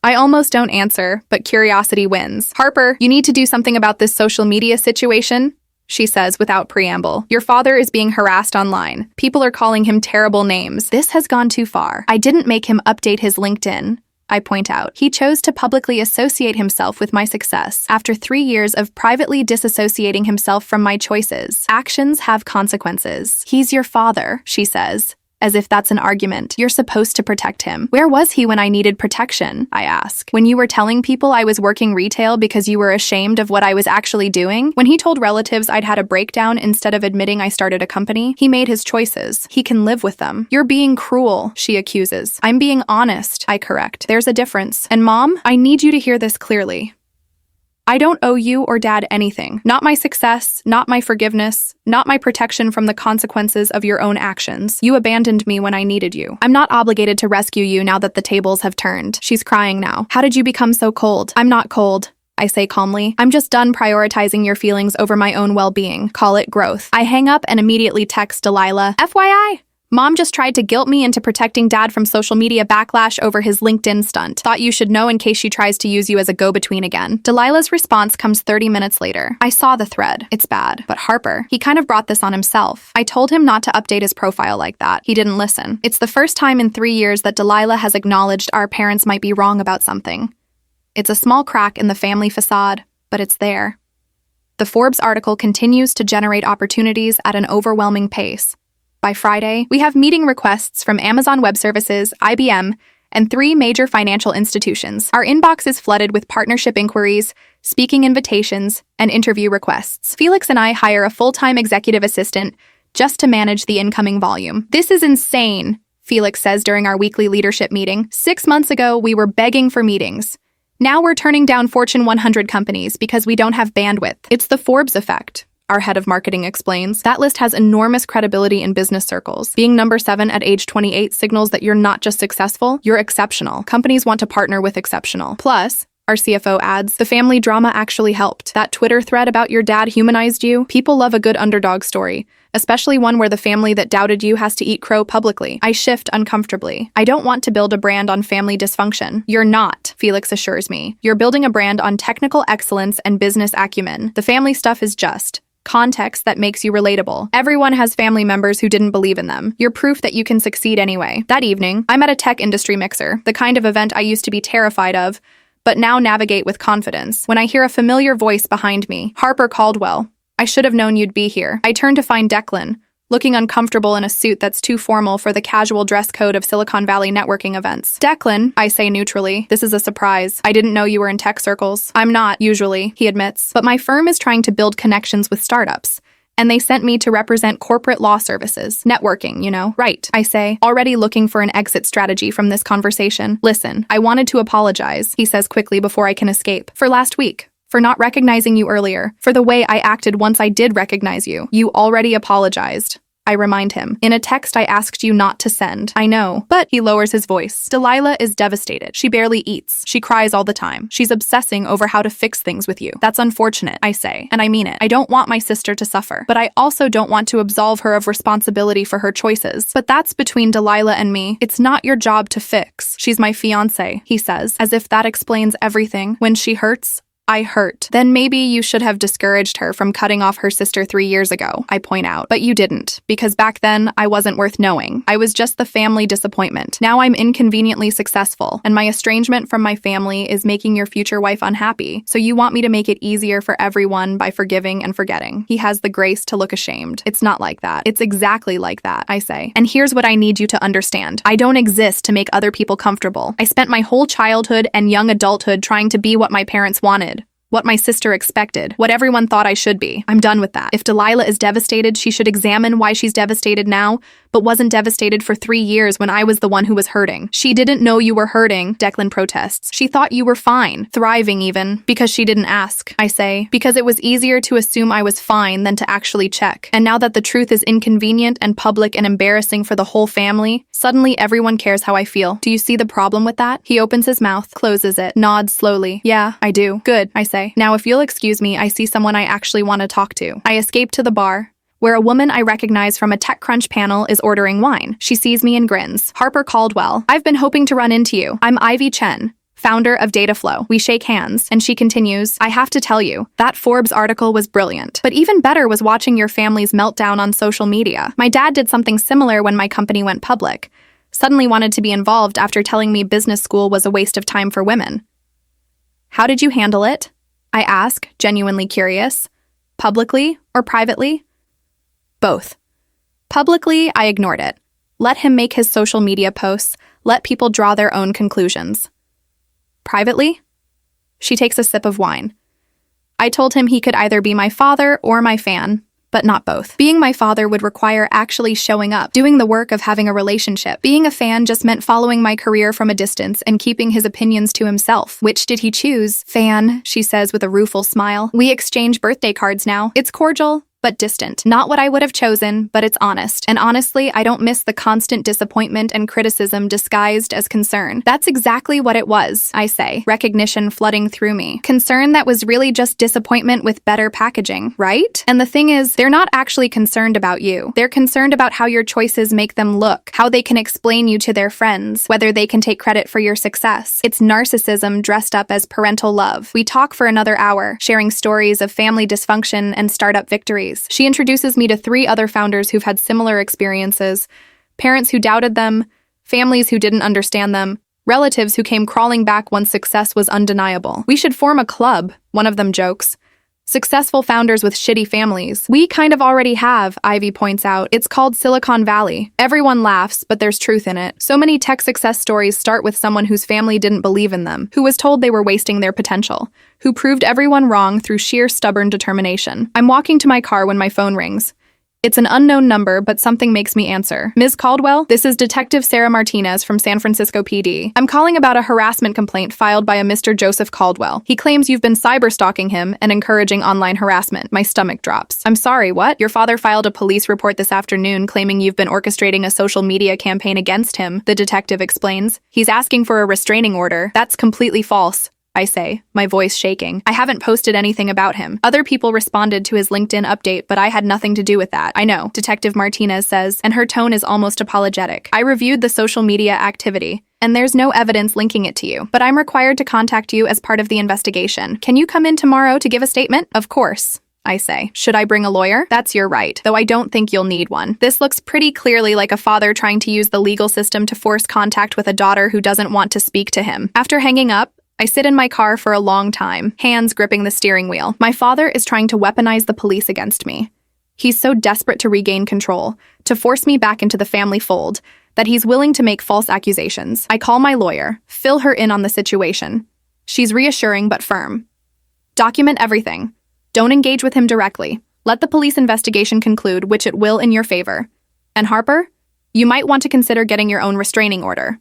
I almost don't answer, but curiosity wins. "Harper, you need to do something about this social media situation," she says without preamble. "Your father is being harassed online. People are calling him terrible names. This has gone too far." I didn't make him update his LinkedIn, I point out. He chose to publicly associate himself with my success after 3 years of privately disassociating himself from my choices. Actions have consequences. "He's your father," she says, as if that's an argument. "You're supposed to protect him." "Where was he when I needed protection?" I ask. "When you were telling people I was working retail because you were ashamed of what I was actually doing? When he told relatives I'd had a breakdown instead of admitting I started a company? He made his choices. He can live with them." "You're being cruel," she accuses. "I'm being honest," I correct. "There's a difference. And Mom, I need you to hear this clearly. I don't owe you or Dad anything. Not my success, not my forgiveness, not my protection from the consequences of your own actions. You abandoned me when I needed you. I'm not obligated to rescue you now that the tables have turned." She's crying now. "How did you become so cold?" "I'm not cold," I say calmly. "I'm just done prioritizing your feelings over my own well-being. Call it growth." I hang up and immediately text Delilah, "FYI, Mom just tried to guilt me into protecting Dad from social media backlash over his LinkedIn stunt. Thought you should know in case she tries to use you as a go-between again." Delilah's response comes 30 minutes later. "I saw the thread. It's bad. But Harper, he kind of brought this on himself. I told him not to update his profile like that. He didn't listen." It's the first time in 3 years that Delilah has acknowledged our parents might be wrong about something. It's a small crack in the family facade, but it's there. The Forbes article continues to generate opportunities at an overwhelming pace. By Friday, we have meeting requests from Amazon Web Services, IBM, and 3 major financial institutions. Our inbox is flooded with partnership inquiries, speaking invitations, and interview requests. Felix and I hire a full-time executive assistant just to manage the incoming volume. "This is insane," Felix says during our weekly leadership meeting. "6 months ago, we were begging for meetings. Now we're turning down Fortune 100 companies because we don't have bandwidth." It's the Forbes effect, our head of marketing explains. That list has enormous credibility in business circles. Being number 7 at age 28 signals that you're not just successful, you're exceptional. Companies want to partner with exceptional. Plus, our CFO adds, "The family drama actually helped. That Twitter thread about your dad humanized you. People love a good underdog story, especially one where the family that doubted you has to eat crow publicly." I shift uncomfortably. "I don't want to build a brand on family dysfunction." "You're not," Felix assures me. "You're building a brand on technical excellence and business acumen. The family stuff is just context that makes you relatable. Everyone has family members who didn't believe in them. You're proof that you can succeed anyway." That evening, I'm at a tech industry mixer, the kind of event I used to be terrified of, but now navigate with confidence, when I hear a familiar voice behind me. "Harper Caldwell. I should have known you'd be here." I turn to find Declan, looking uncomfortable in a suit that's too formal for the casual dress code of Silicon Valley networking events. "Declan," I say neutrally, "this is a surprise. I didn't know you were in tech circles." "I'm not, usually," he admits, "but my firm is trying to build connections with startups, and they sent me to represent corporate law services. Networking, you know." "Right," I say, already looking for an exit strategy from this conversation. "Listen, I wanted to apologize," he says quickly before I can escape. "For last week. For not recognizing you earlier. For the way I acted once I did recognize you. You already apologized," I remind him. "In a text I asked you not to send." "I know." But he lowers his voice. "Delilah is devastated. She barely eats. She cries all the time. She's obsessing over how to fix things with you." "That's unfortunate," I say, and I mean it. I don't want my sister to suffer, but I also don't want to absolve her of responsibility for her choices. "But that's between Delilah and me. It's not your job to fix. She's my fiancé," he says, as if that explains everything. "When she hurts, I hurt." "Then maybe you should have discouraged her from cutting off her sister 3 years ago," I point out. "But you didn't, because back then I wasn't worth knowing. I was just the family disappointment. Now I'm inconveniently successful, and my estrangement from my family is making your future wife unhappy. So you want me to make it easier for everyone by forgiving and forgetting." He has the grace to look ashamed. "It's not like that. It's exactly like that," I say. "And here's what I need you to understand. I don't exist to make other people comfortable. I spent my whole childhood and young adulthood trying to be what my parents wanted. What my sister expected, what everyone thought I should be. I'm done with that. If Delilah is devastated, she should examine why she's devastated now, but wasn't devastated for 3 years when I was the one who was hurting. She didn't know you were hurting, Declan protests. She thought you were fine, thriving even, because she didn't ask, I say, because it was easier to assume I was fine than to actually check. And now that the truth is inconvenient and public and embarrassing for the whole family, suddenly everyone cares how I feel. Do you see the problem with that? He opens his mouth, closes it, nods slowly. Yeah, I do. Good, I say. Now if you'll excuse me, I see someone I actually want to talk to. I escape to the bar, where a woman I recognize from a TechCrunch panel is ordering wine. She sees me and grins. Harper Caldwell, I've been hoping to run into you. I'm Ivy Chen, founder of Dataflow. We shake hands, and she continues, I have to tell you, that Forbes article was brilliant. But even better was watching your family's meltdown on social media. My dad did something similar when my company went public. Suddenly wanted to be involved after telling me business school was a waste of time for women. How did you handle it? I ask, genuinely curious. Publicly or privately? Both. Publicly, I ignored it. Let him make his social media posts. Let people draw their own conclusions. Privately? She takes a sip of wine. I told him he could either be my father or my fan, but not both. Being my father would require actually showing up, doing the work of having a relationship. Being a fan just meant following my career from a distance and keeping his opinions to himself. Which did he choose? Fan, she says with a rueful smile. We exchange birthday cards now. It's cordial, but distant. Not what I would have chosen, but it's honest. And honestly, I don't miss the constant disappointment and criticism disguised as concern. That's exactly what it was, I say, recognition flooding through me. Concern that was really just disappointment with better packaging, right? And the thing is, they're not actually concerned about you. They're concerned about how your choices make them look, how they can explain you to their friends, whether they can take credit for your success. It's narcissism dressed up as parental love. We talk for another hour, sharing stories of family dysfunction and startup victories. She introduces me to 3 other founders who've had similar experiences, parents who doubted them, families who didn't understand them, relatives who came crawling back once success was undeniable. We should form a club, one of them jokes. Successful founders with shitty families. We kind of already have, Ivy points out. It's called Silicon Valley. Everyone laughs, but there's truth in it. So many tech success stories start with someone whose family didn't believe in them, who was told they were wasting their potential, who proved everyone wrong through sheer stubborn determination. I'm walking to my car when my phone rings. It's an unknown number, but something makes me answer. Ms. Caldwell, this is Detective Sarah Martinez from San Francisco PD. I'm calling about a harassment complaint filed by a Mr. Joseph Caldwell. He claims you've been cyberstalking him and encouraging online harassment. My stomach drops. I'm sorry, what? Your father filed a police report this afternoon claiming you've been orchestrating a social media campaign against him, the detective explains. He's asking for a restraining order. That's completely false, I say, my voice shaking. I haven't posted anything about him. Other people responded to his LinkedIn update, but I had nothing to do with that. I know, Detective Martinez says, and her tone is almost apologetic. I reviewed the social media activity, and there's no evidence linking it to you, but I'm required to contact you as part of the investigation. Can you come in tomorrow to give a statement? Of course, I say. Should I bring a lawyer? That's your right, though I don't think you'll need one. This looks pretty clearly like a father trying to use the legal system to force contact with a daughter who doesn't want to speak to him. After hanging up, I sit in my car for a long time, hands gripping the steering wheel. My father is trying to weaponize the police against me. He's so desperate to regain control, to force me back into the family fold, that he's willing to make false accusations. I call my lawyer, fill her in on the situation. She's reassuring but firm. Document everything. Don't engage with him directly. Let the police investigation conclude, which it will in your favor. And Harper, you might want to consider getting your own restraining order.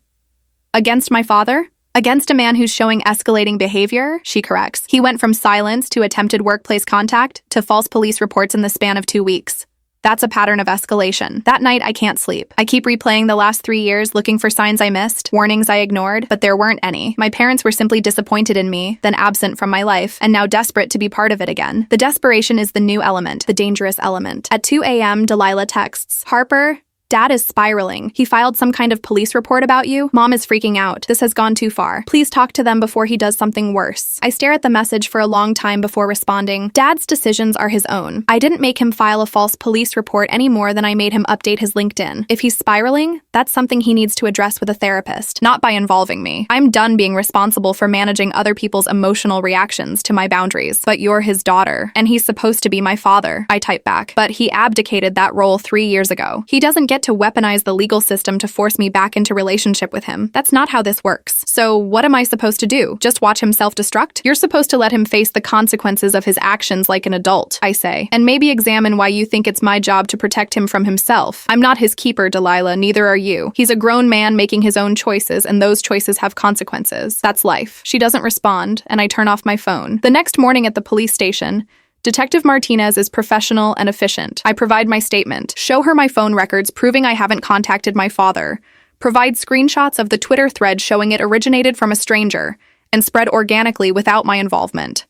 Against my father? Against a man who's showing escalating behavior, she corrects. He went from silence to attempted workplace contact to false police reports in the span of 2 weeks. That's a pattern of escalation. That night, I can't sleep. I keep replaying the last 3 years, looking for signs I missed, warnings I ignored, but there weren't any. My parents were simply disappointed in me, then absent from my life, and now desperate to be part of it again. The desperation is the new element, the dangerous element. At 2 a.m., Delilah texts, Harper, Dad is spiraling. He filed some kind of police report about you. Mom is freaking out. This has gone too far. Please talk to them before he does something worse. I stare at the message for a long time before responding. Dad's decisions are his own. I didn't make him file a false police report any more than I made him update his LinkedIn. If he's spiraling, that's something he needs to address with a therapist, not by involving me. I'm done being responsible for managing other people's emotional reactions to my boundaries. But you're his daughter, and he's supposed to be my father, I type back. But he abdicated that role 3 years ago. He doesn't get get to weaponize the legal system to force me back into relationship with him. That's not how this works. So what am I supposed to do? Just watch him self-destruct? You're supposed to let him face the consequences of his actions like an adult, I say, and maybe examine why you think it's my job to protect him from himself. I'm not his keeper, Delilah, neither are you. He's a grown man making his own choices, and those choices have consequences. That's life. She doesn't respond, and I turn off my phone. The next morning at the police station, Detective Martinez is professional and efficient. I provide my statement, show her my phone records proving I haven't contacted my father, provide screenshots of the Twitter thread showing it originated from a stranger, and spread organically without my involvement.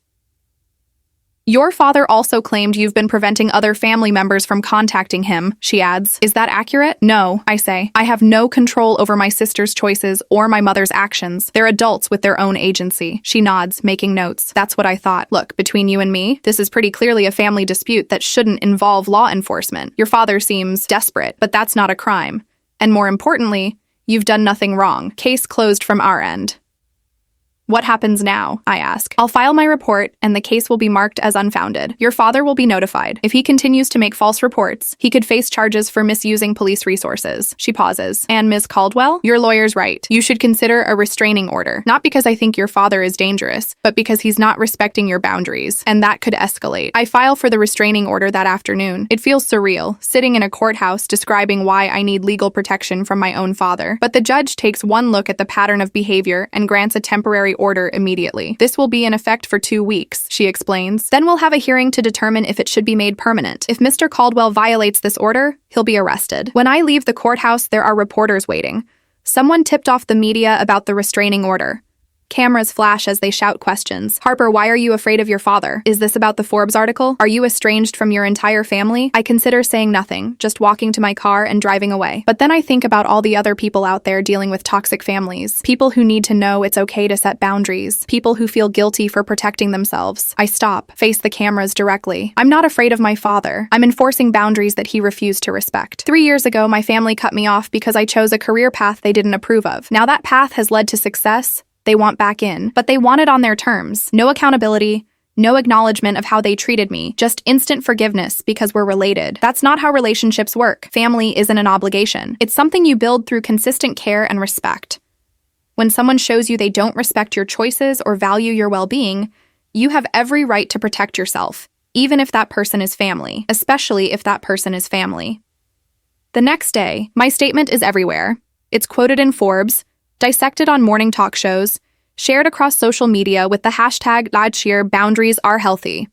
Your father also claimed you've been preventing other family members from contacting him, she adds. Is that accurate? No, I say. I have no control over my sister's choices or my mother's actions. They're adults with their own agency. She nods, making notes. That's what I thought. Look, between you and me, this is pretty clearly a family dispute that shouldn't involve law enforcement. Your father seems desperate, but that's not a crime. And more importantly, you've done nothing wrong. Case closed from our end. What happens now? I ask. I'll file my report, and the case will be marked as unfounded. Your father will be notified. If he continues to make false reports, he could face charges for misusing police resources. She pauses. And Ms. Caldwell? Your lawyer's right. You should consider a restraining order. Not because I think your father is dangerous, but because he's not respecting your boundaries, and that could escalate. I file for the restraining order that afternoon. It feels surreal, sitting in a courthouse describing why I need legal protection from my own father. But the judge takes one look at the pattern of behavior and grants a temporary order immediately. This will be in effect for 2 weeks, she explains. Then we'll have a hearing to determine if it should be made permanent. If Mr. Caldwell violates this order, he'll be arrested. When I leave the courthouse, there are reporters waiting. Someone tipped off the media about the restraining order. Cameras flash as they shout questions. Harper, why are you afraid of your father? Is this about the Forbes article? Are you estranged from your entire family? I consider saying nothing, just walking to my car and driving away. But then I think about all the other people out there dealing with toxic families. People who need to know it's okay to set boundaries. People who feel guilty for protecting themselves. I stop, face the cameras directly. I'm not afraid of my father. I'm enforcing boundaries that he refused to respect. 3 years ago, my family cut me off because I chose a career path they didn't approve of. Now that path has led to success. They want back in, but they want it on their terms. No accountability, no acknowledgement of how they treated me, just instant forgiveness because we're related. That's not how relationships work. Family isn't an obligation. It's something you build through consistent care and respect. When someone shows you they don't respect your choices or value your well-being, you have every right to protect yourself, even if that person is family, especially if that person is family. The next day, my statement is everywhere. It's quoted in Forbes, dissected on morning talk shows, shared across social media with the hashtag #BoundariesAreHealthy.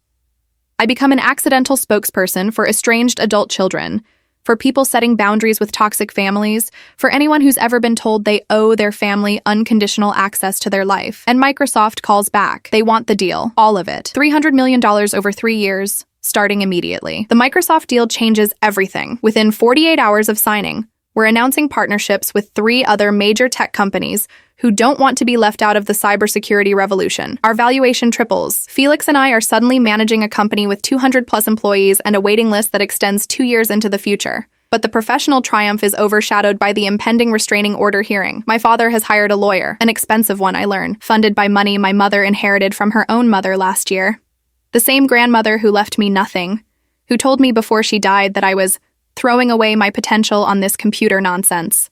I become an accidental spokesperson for estranged adult children, for people setting boundaries with toxic families, for anyone who's ever been told they owe their family unconditional access to their life. And Microsoft calls back. They want the deal, all of it. $300 million over 3 years, starting immediately. The Microsoft deal changes everything. Within 48 hours of signing, we're announcing partnerships with 3 other major tech companies who don't want to be left out of the cybersecurity revolution. Our valuation triples. Felix and I are suddenly managing a company with 200+ employees and a waiting list that extends 2 years into the future. But the professional triumph is overshadowed by the impending restraining order hearing. My father has hired a lawyer, an expensive one, I learn, funded by money my mother inherited from her own mother last year. The same grandmother who left me nothing, who told me before she died that I was throwing away my potential on this computer nonsense.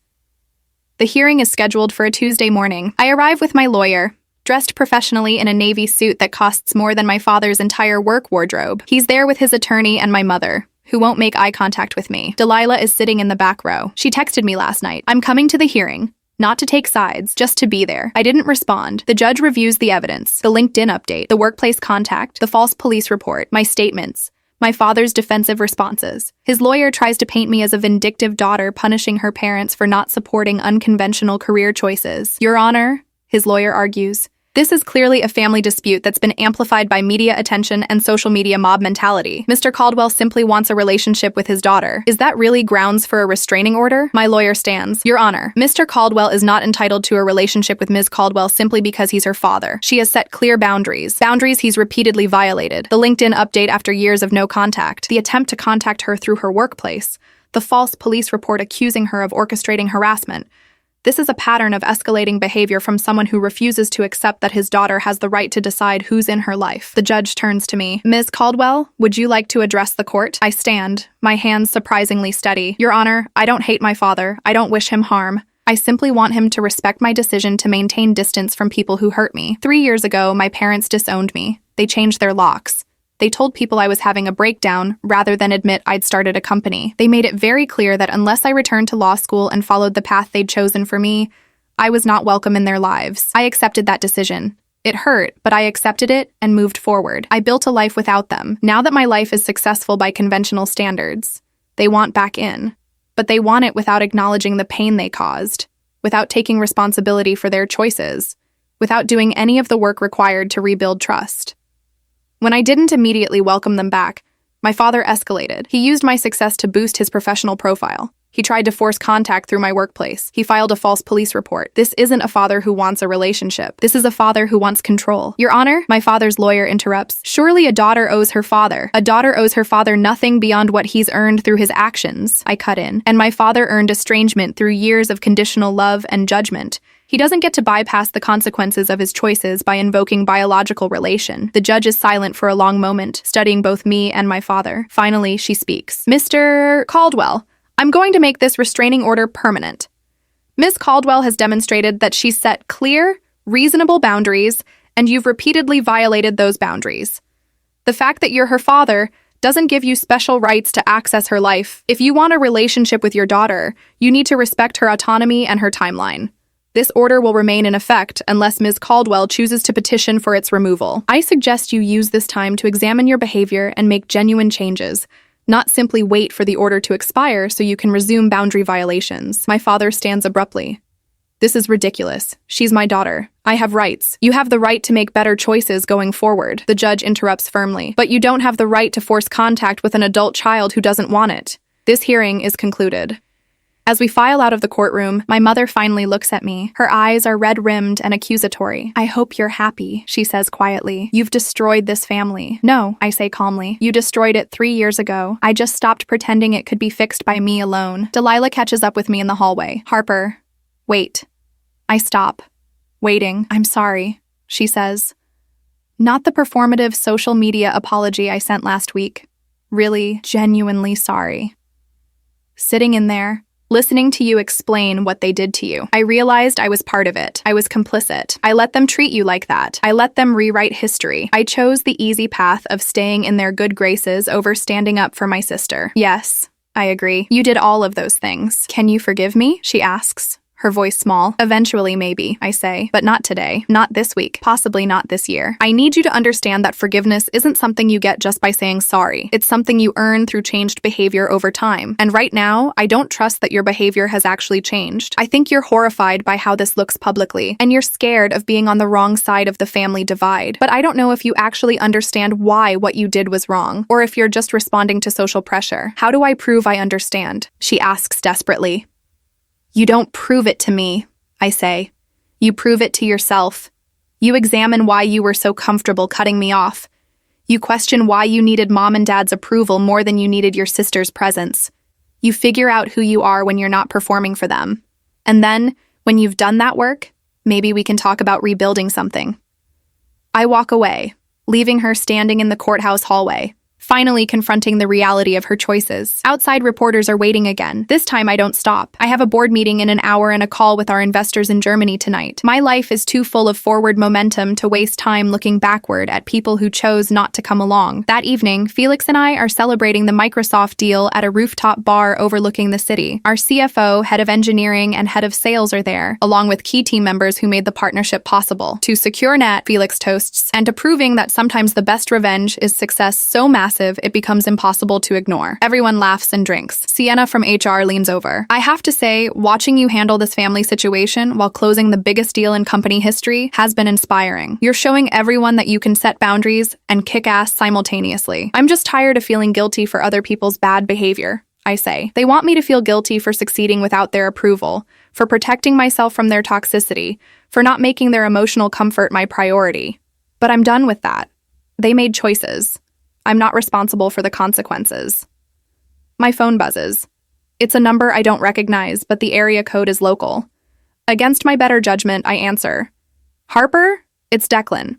The hearing is scheduled for a Tuesday morning. I arrive with my lawyer, dressed professionally in a navy suit that costs more than my father's entire work wardrobe. He's there with his attorney and my mother, who won't make eye contact with me. Delilah is sitting in the back row. She texted me last night. I'm coming to the hearing. Not to take sides, just to be there. I didn't respond. The judge reviews the evidence, the LinkedIn update, the workplace contact, the false police report, my statements, my father's defensive responses. His lawyer tries to paint me as a vindictive daughter punishing her parents for not supporting unconventional career choices. Your Honor, his lawyer argues, this is clearly a family dispute that's been amplified by media attention and social media mob mentality. Mr. Caldwell simply wants a relationship with his daughter. Is that really grounds for a restraining order? My lawyer stands. Your Honor, Mr. Caldwell is not entitled to a relationship with Ms. Caldwell simply because he's her father. She has set clear boundaries. Boundaries he's repeatedly violated. The LinkedIn update after years of no contact. The attempt to contact her through her workplace. The false police report accusing her of orchestrating harassment. This is a pattern of escalating behavior from someone who refuses to accept that his daughter has the right to decide who's in her life. The judge turns to me. Ms. Caldwell, would you like to address the court? I stand, my hands surprisingly steady. Your Honor, I don't hate my father. I don't wish him harm. I simply want him to respect my decision to maintain distance from people who hurt me. 3 years ago, my parents disowned me. They changed their locks. They told people I was having a breakdown rather than admit I'd started a company. They made it very clear that unless I returned to law school and followed the path they'd chosen for me, I was not welcome in their lives. I accepted that decision. It hurt, but I accepted it and moved forward. I built a life without them. Now that my life is successful by conventional standards, they want back in. But they want it without acknowledging the pain they caused, without taking responsibility for their choices, without doing any of the work required to rebuild trust. When I didn't immediately welcome them back, my father escalated. He used my success to boost his professional profile. He tried to force contact through my workplace. He filed a false police report. This isn't a father who wants a relationship. This is a father who wants control. Your Honor, my father's lawyer interrupts. Surely a daughter owes her father. A daughter owes her father nothing beyond what he's earned through his actions. I cut in. And my father earned estrangement through years of conditional love and judgment. He doesn't get to bypass the consequences of his choices by invoking biological relation. The judge is silent for a long moment, studying both me and my father. Finally, she speaks. Mr. Caldwell, I'm going to make this restraining order permanent. Ms. Caldwell has demonstrated that she's set clear, reasonable boundaries, and you've repeatedly violated those boundaries. The fact that you're her father doesn't give you special rights to access her life. If you want a relationship with your daughter, you need to respect her autonomy and her timeline. This order will remain in effect unless Ms. Caldwell chooses to petition for its removal. I suggest you use this time to examine your behavior and make genuine changes, not simply wait for the order to expire so you can resume boundary violations. My father stands abruptly. This is ridiculous. She's my daughter. I have rights. You have the right to make better choices going forward. The judge interrupts firmly. But you don't have the right to force contact with an adult child who doesn't want it. This hearing is concluded. As we file out of the courtroom, my mother finally looks at me. Her eyes are red-rimmed and accusatory. I hope you're happy, she says quietly. You've destroyed this family. No, I say calmly. You destroyed it 3 years ago. I just stopped pretending it could be fixed by me alone. Delilah catches up with me in the hallway. Harper, wait. I stop. Waiting. I'm sorry, she says. Not the performative social media apology I sent last week. Really, genuinely sorry. Sitting in there, listening to you explain what they did to you, I realized I was part of it. I was complicit. I let them treat you like that. I let them rewrite history. I chose the easy path of staying in their good graces over standing up for my sister. Yes, I agree. You did all of those things. Can you forgive me? She asks, her voice small. Eventually, maybe, I say, but not today, not this week, possibly not this year. I need you to understand that forgiveness isn't something you get just by saying sorry. It's something you earn through changed behavior over time. And right now, I don't trust that your behavior has actually changed. I think you're horrified by how this looks publicly, and you're scared of being on the wrong side of the family divide. But I don't know if you actually understand why what you did was wrong, or if you're just responding to social pressure. How do I prove I understand? She asks desperately. You don't prove it to me, I say. You prove it to yourself. You examine why you were so comfortable cutting me off. You question why you needed mom and dad's approval more than you needed your sister's presence. You figure out who you are when you're not performing for them. And then, when you've done that work, maybe we can talk about rebuilding something. I walk away, leaving her standing in the courthouse hallway, finally confronting the reality of her choices. Outside, reporters are waiting again. This time I don't stop. I have a board meeting in an hour and a call with our investors in Germany tonight. My life is too full of forward momentum to waste time looking backward at people who chose not to come along. That evening, Felix and I are celebrating the Microsoft deal at a rooftop bar overlooking the city. Our CFO, head of engineering, and head of sales are there, along with key team members who made the partnership possible. To secure net, Felix toasts, and to proving that sometimes the best revenge is success so massive it becomes impossible to ignore. Everyone laughs and drinks. Sienna from HR leans over. I have to say, watching you handle this family situation while closing the biggest deal in company history has been inspiring. You're showing everyone that you can set boundaries and kick ass simultaneously. I'm just tired of feeling guilty for other people's bad behavior, I say. They want me to feel guilty for succeeding without their approval, for protecting myself from their toxicity, for not making their emotional comfort my priority. But I'm done with that. They made choices. I'm not responsible for the consequences. My phone buzzes. It's a number I don't recognize, but the area code is local. Against my better judgment, I answer. Harper? It's Declan.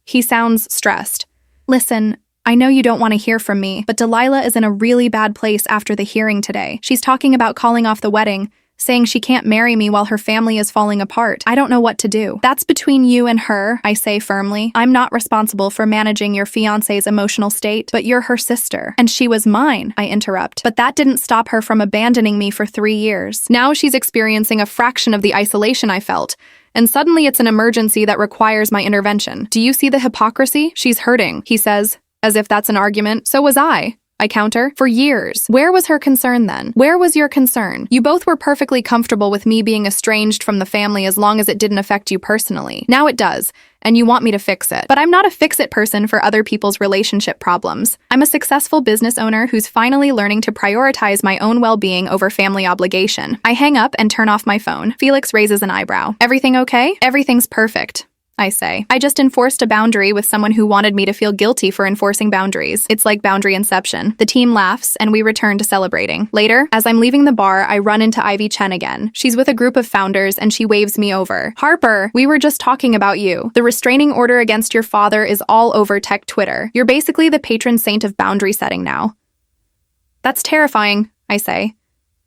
He sounds stressed. Listen, I know you don't want to hear from me, but Delilah is in a really bad place after the hearing today. She's talking about calling off the wedding, saying she can't marry me while her family is falling apart. I don't know what to do. That's between you and her, I say firmly. I'm not responsible for managing your fiancé's emotional state, but you're her sister. And she was mine, I interrupt. But that didn't stop her from abandoning me for 3 years. Now she's experiencing a fraction of the isolation I felt. And suddenly it's an emergency that requires my intervention. Do you see the hypocrisy? She's hurting, he says, as if that's an argument. So was I counter. For years. Where was her concern then? Where was your concern? You both were perfectly comfortable with me being estranged from the family as long as it didn't affect you personally. Now it does, and you want me to fix it. But I'm not a fix-it person for other people's relationship problems. I'm a successful business owner who's finally learning to prioritize my own well-being over family obligation. I hang up and turn off my phone. Felix raises an eyebrow. Everything okay? Everything's perfect, I say. I just enforced a boundary with someone who wanted me to feel guilty for enforcing boundaries. It's like boundary inception. The team laughs, and we return to celebrating. Later, as I'm leaving the bar, I run into Ivy Chen again. She's with a group of founders, and she waves me over. Harper, we were just talking about you. The restraining order against your father is all over tech Twitter. You're basically the patron saint of boundary setting now. That's terrifying, I say.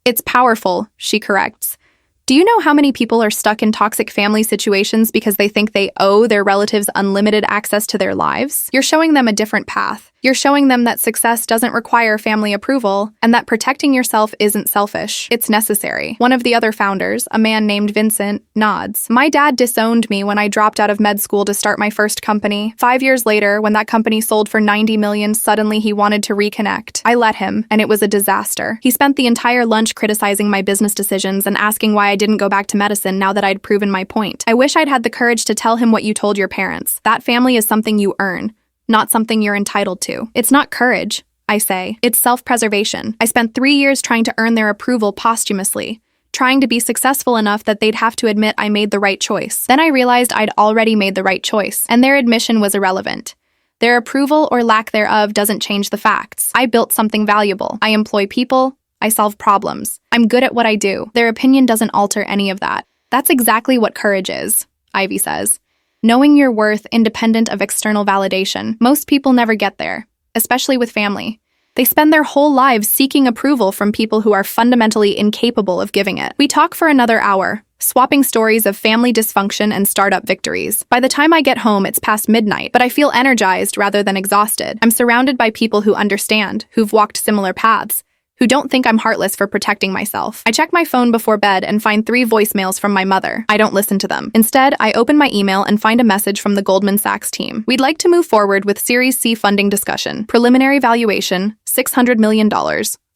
It's powerful, she corrects. Do you know how many people are stuck in toxic family situations because they think they owe their relatives unlimited access to their lives? You're showing them a different path. You're showing them that success doesn't require family approval and that protecting yourself isn't selfish. It's necessary. One of the other founders, a man named Vincent, nods. My dad disowned me when I dropped out of med school to start my first company. 5 years later, when that company sold for $90 million, suddenly he wanted to reconnect. I let him, and it was a disaster. He spent the entire lunch criticizing my business decisions and asking why I didn't go back to medicine now that I'd proven my point. I wish I'd had the courage to tell him what you told your parents. That family is something you earn, not something you're entitled to. It's not courage, I say. It's self-preservation. I spent 3 years trying to earn their approval posthumously, trying to be successful enough that they'd have to admit I made the right choice. Then I realized I'd already made the right choice, and their admission was irrelevant. Their approval or lack thereof doesn't change the facts. I built something valuable. I employ people. I solve problems. I'm good at what I do. Their opinion doesn't alter any of that. That's exactly what courage is, Ivy says. Knowing your worth independent of external validation. Most people never get there, especially with family. They spend their whole lives seeking approval from people who are fundamentally incapable of giving it. We talk for another hour, swapping stories of family dysfunction and startup victories. By the time I get home, it's past midnight, but I feel energized rather than exhausted. I'm surrounded by people who understand, who've walked similar paths, who don't think I'm heartless for protecting myself. I check my phone before bed and find 3 voicemails from my mother. I don't listen to them. Instead, I open my email and find a message from the Goldman Sachs team. We'd like to move forward with Series C funding discussion. Preliminary valuation, $600 million.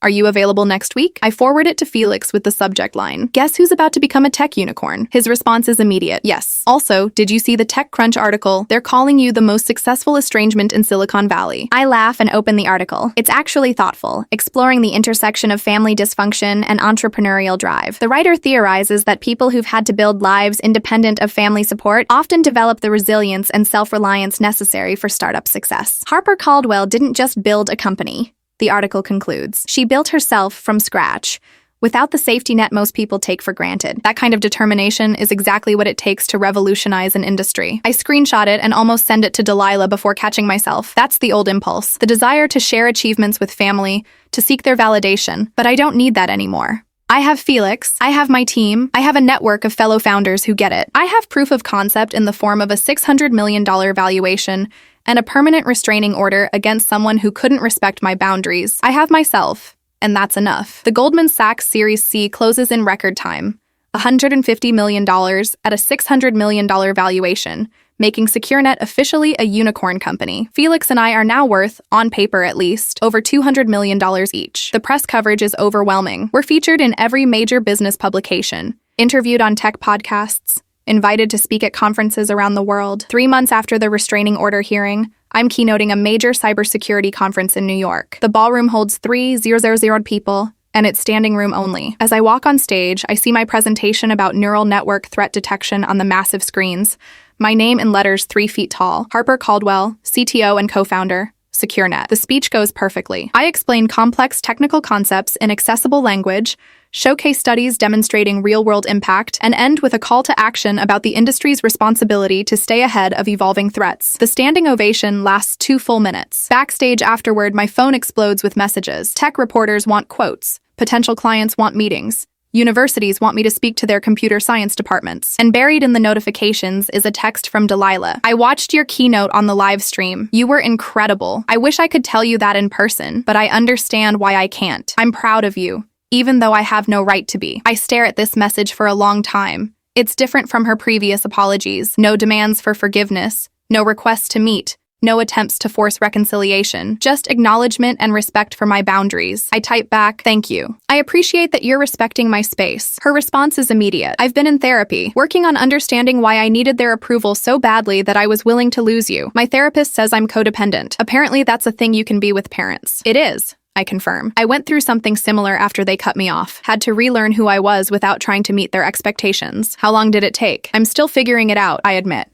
Are you available next week? I forward it to Felix with the subject line, guess who's about to become a tech unicorn? His response is immediate, yes. Also, did you see the TechCrunch article? They're calling you the most successful estrangement in Silicon Valley. I laugh and open the article. It's actually thoughtful, exploring the intersection of family dysfunction and entrepreneurial drive. The writer theorizes that people who've had to build lives independent of family support often develop the resilience and self-reliance necessary for startup success. Harper Caldwell didn't just build a company, the article concludes. She built herself from scratch, without the safety net most people take for granted. That kind of determination is exactly what it takes to revolutionize an industry. I screenshot it and almost send it to Delilah before catching myself. That's the old impulse, the desire to share achievements with family, to seek their validation, but I don't need that anymore. I have Felix, I have my team, I have a network of fellow founders who get it. I have proof of concept in the form of a $600 million valuation and a permanent restraining order against someone who couldn't respect my boundaries. I have myself, and that's enough. The Goldman Sachs Series C closes in record time, $150 million at a $600 million valuation, making SecureNet officially a unicorn company. Felix and I are now worth, on paper at least, over $200 million each. The press coverage is overwhelming. We're featured in every major business publication, interviewed on tech podcasts, invited to speak at conferences around the world. 3 months after the restraining order hearing, I'm keynoting a major cybersecurity conference in New York. The ballroom holds 3,000 people, and it's standing room only. As I walk on stage, I see my presentation about neural network threat detection on the massive screens. My name in letters 3 feet tall. Harper Caldwell, CTO and co-founder. SecureNet. The speech goes perfectly. I explain complex technical concepts in accessible language, showcase studies demonstrating real-world impact, and end with a call to action about the industry's responsibility to stay ahead of evolving threats. The standing ovation lasts 2 full minutes. Backstage afterward, my phone explodes with messages. Tech reporters want quotes. Potential clients want meetings. Universities want me to speak to their computer science departments. And buried in the notifications is a text from Delilah. I watched your keynote on the live stream. You were incredible. I wish I could tell you that in person, but I understand why I can't. I'm proud of you, even though I have no right to be. I stare at this message for a long time. It's different from her previous apologies. No demands for forgiveness, no requests to meet, no attempts to force reconciliation, just acknowledgement and respect for my boundaries. I type back, thank you. I appreciate that you're respecting my space. Her response is immediate. I've been in therapy, working on understanding why I needed their approval so badly that I was willing to lose you. My therapist says I'm codependent. Apparently that's a thing you can be with parents. It is, I confirm. I went through something similar after they cut me off. Had to relearn who I was without trying to meet their expectations. How long did it take? I'm still figuring it out, I admit.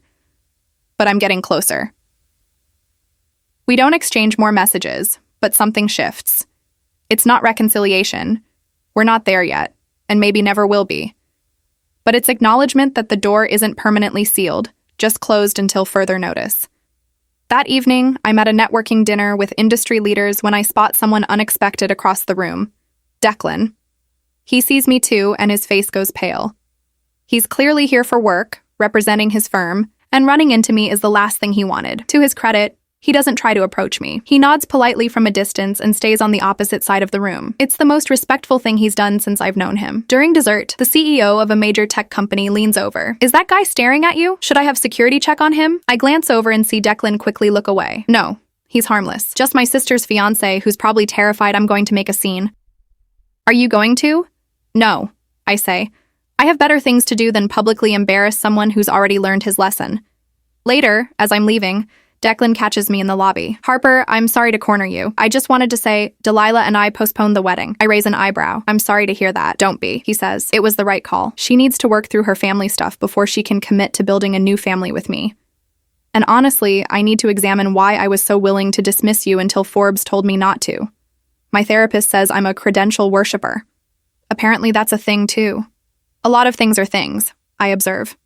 But I'm getting closer. We don't exchange more messages, but something shifts. It's not reconciliation. We're not there yet, and maybe never will be. But it's acknowledgement that the door isn't permanently sealed, just closed until further notice. That evening, I'm at a networking dinner with industry leaders when I spot someone unexpected across the room. Declan. He sees me too, and his face goes pale. He's clearly here for work, representing his firm, and running into me is the last thing he wanted. To his credit, he doesn't try to approach me. He nods politely from a distance and stays on the opposite side of the room. It's the most respectful thing he's done since I've known him. During dessert, the CEO of a major tech company leans over. Is that guy staring at you? Should I have security check on him? I glance over and see Declan quickly look away. No, he's harmless. Just my sister's fiancé who's probably terrified I'm going to make a scene. Are you going to? No, I say. I have better things to do than publicly embarrass someone who's already learned his lesson. Later, as I'm leaving, Declan catches me in the lobby. Harper, I'm sorry to corner you. I just wanted to say, Delilah and I postponed the wedding. I raise an eyebrow. I'm sorry to hear that. Don't be, he says. It was the right call. She needs to work through her family stuff before she can commit to building a new family with me. And honestly, I need to examine why I was so willing to dismiss you until Forbes told me not to. My therapist says I'm a credential worshiper. Apparently that's a thing too. A lot of things are things, I observe.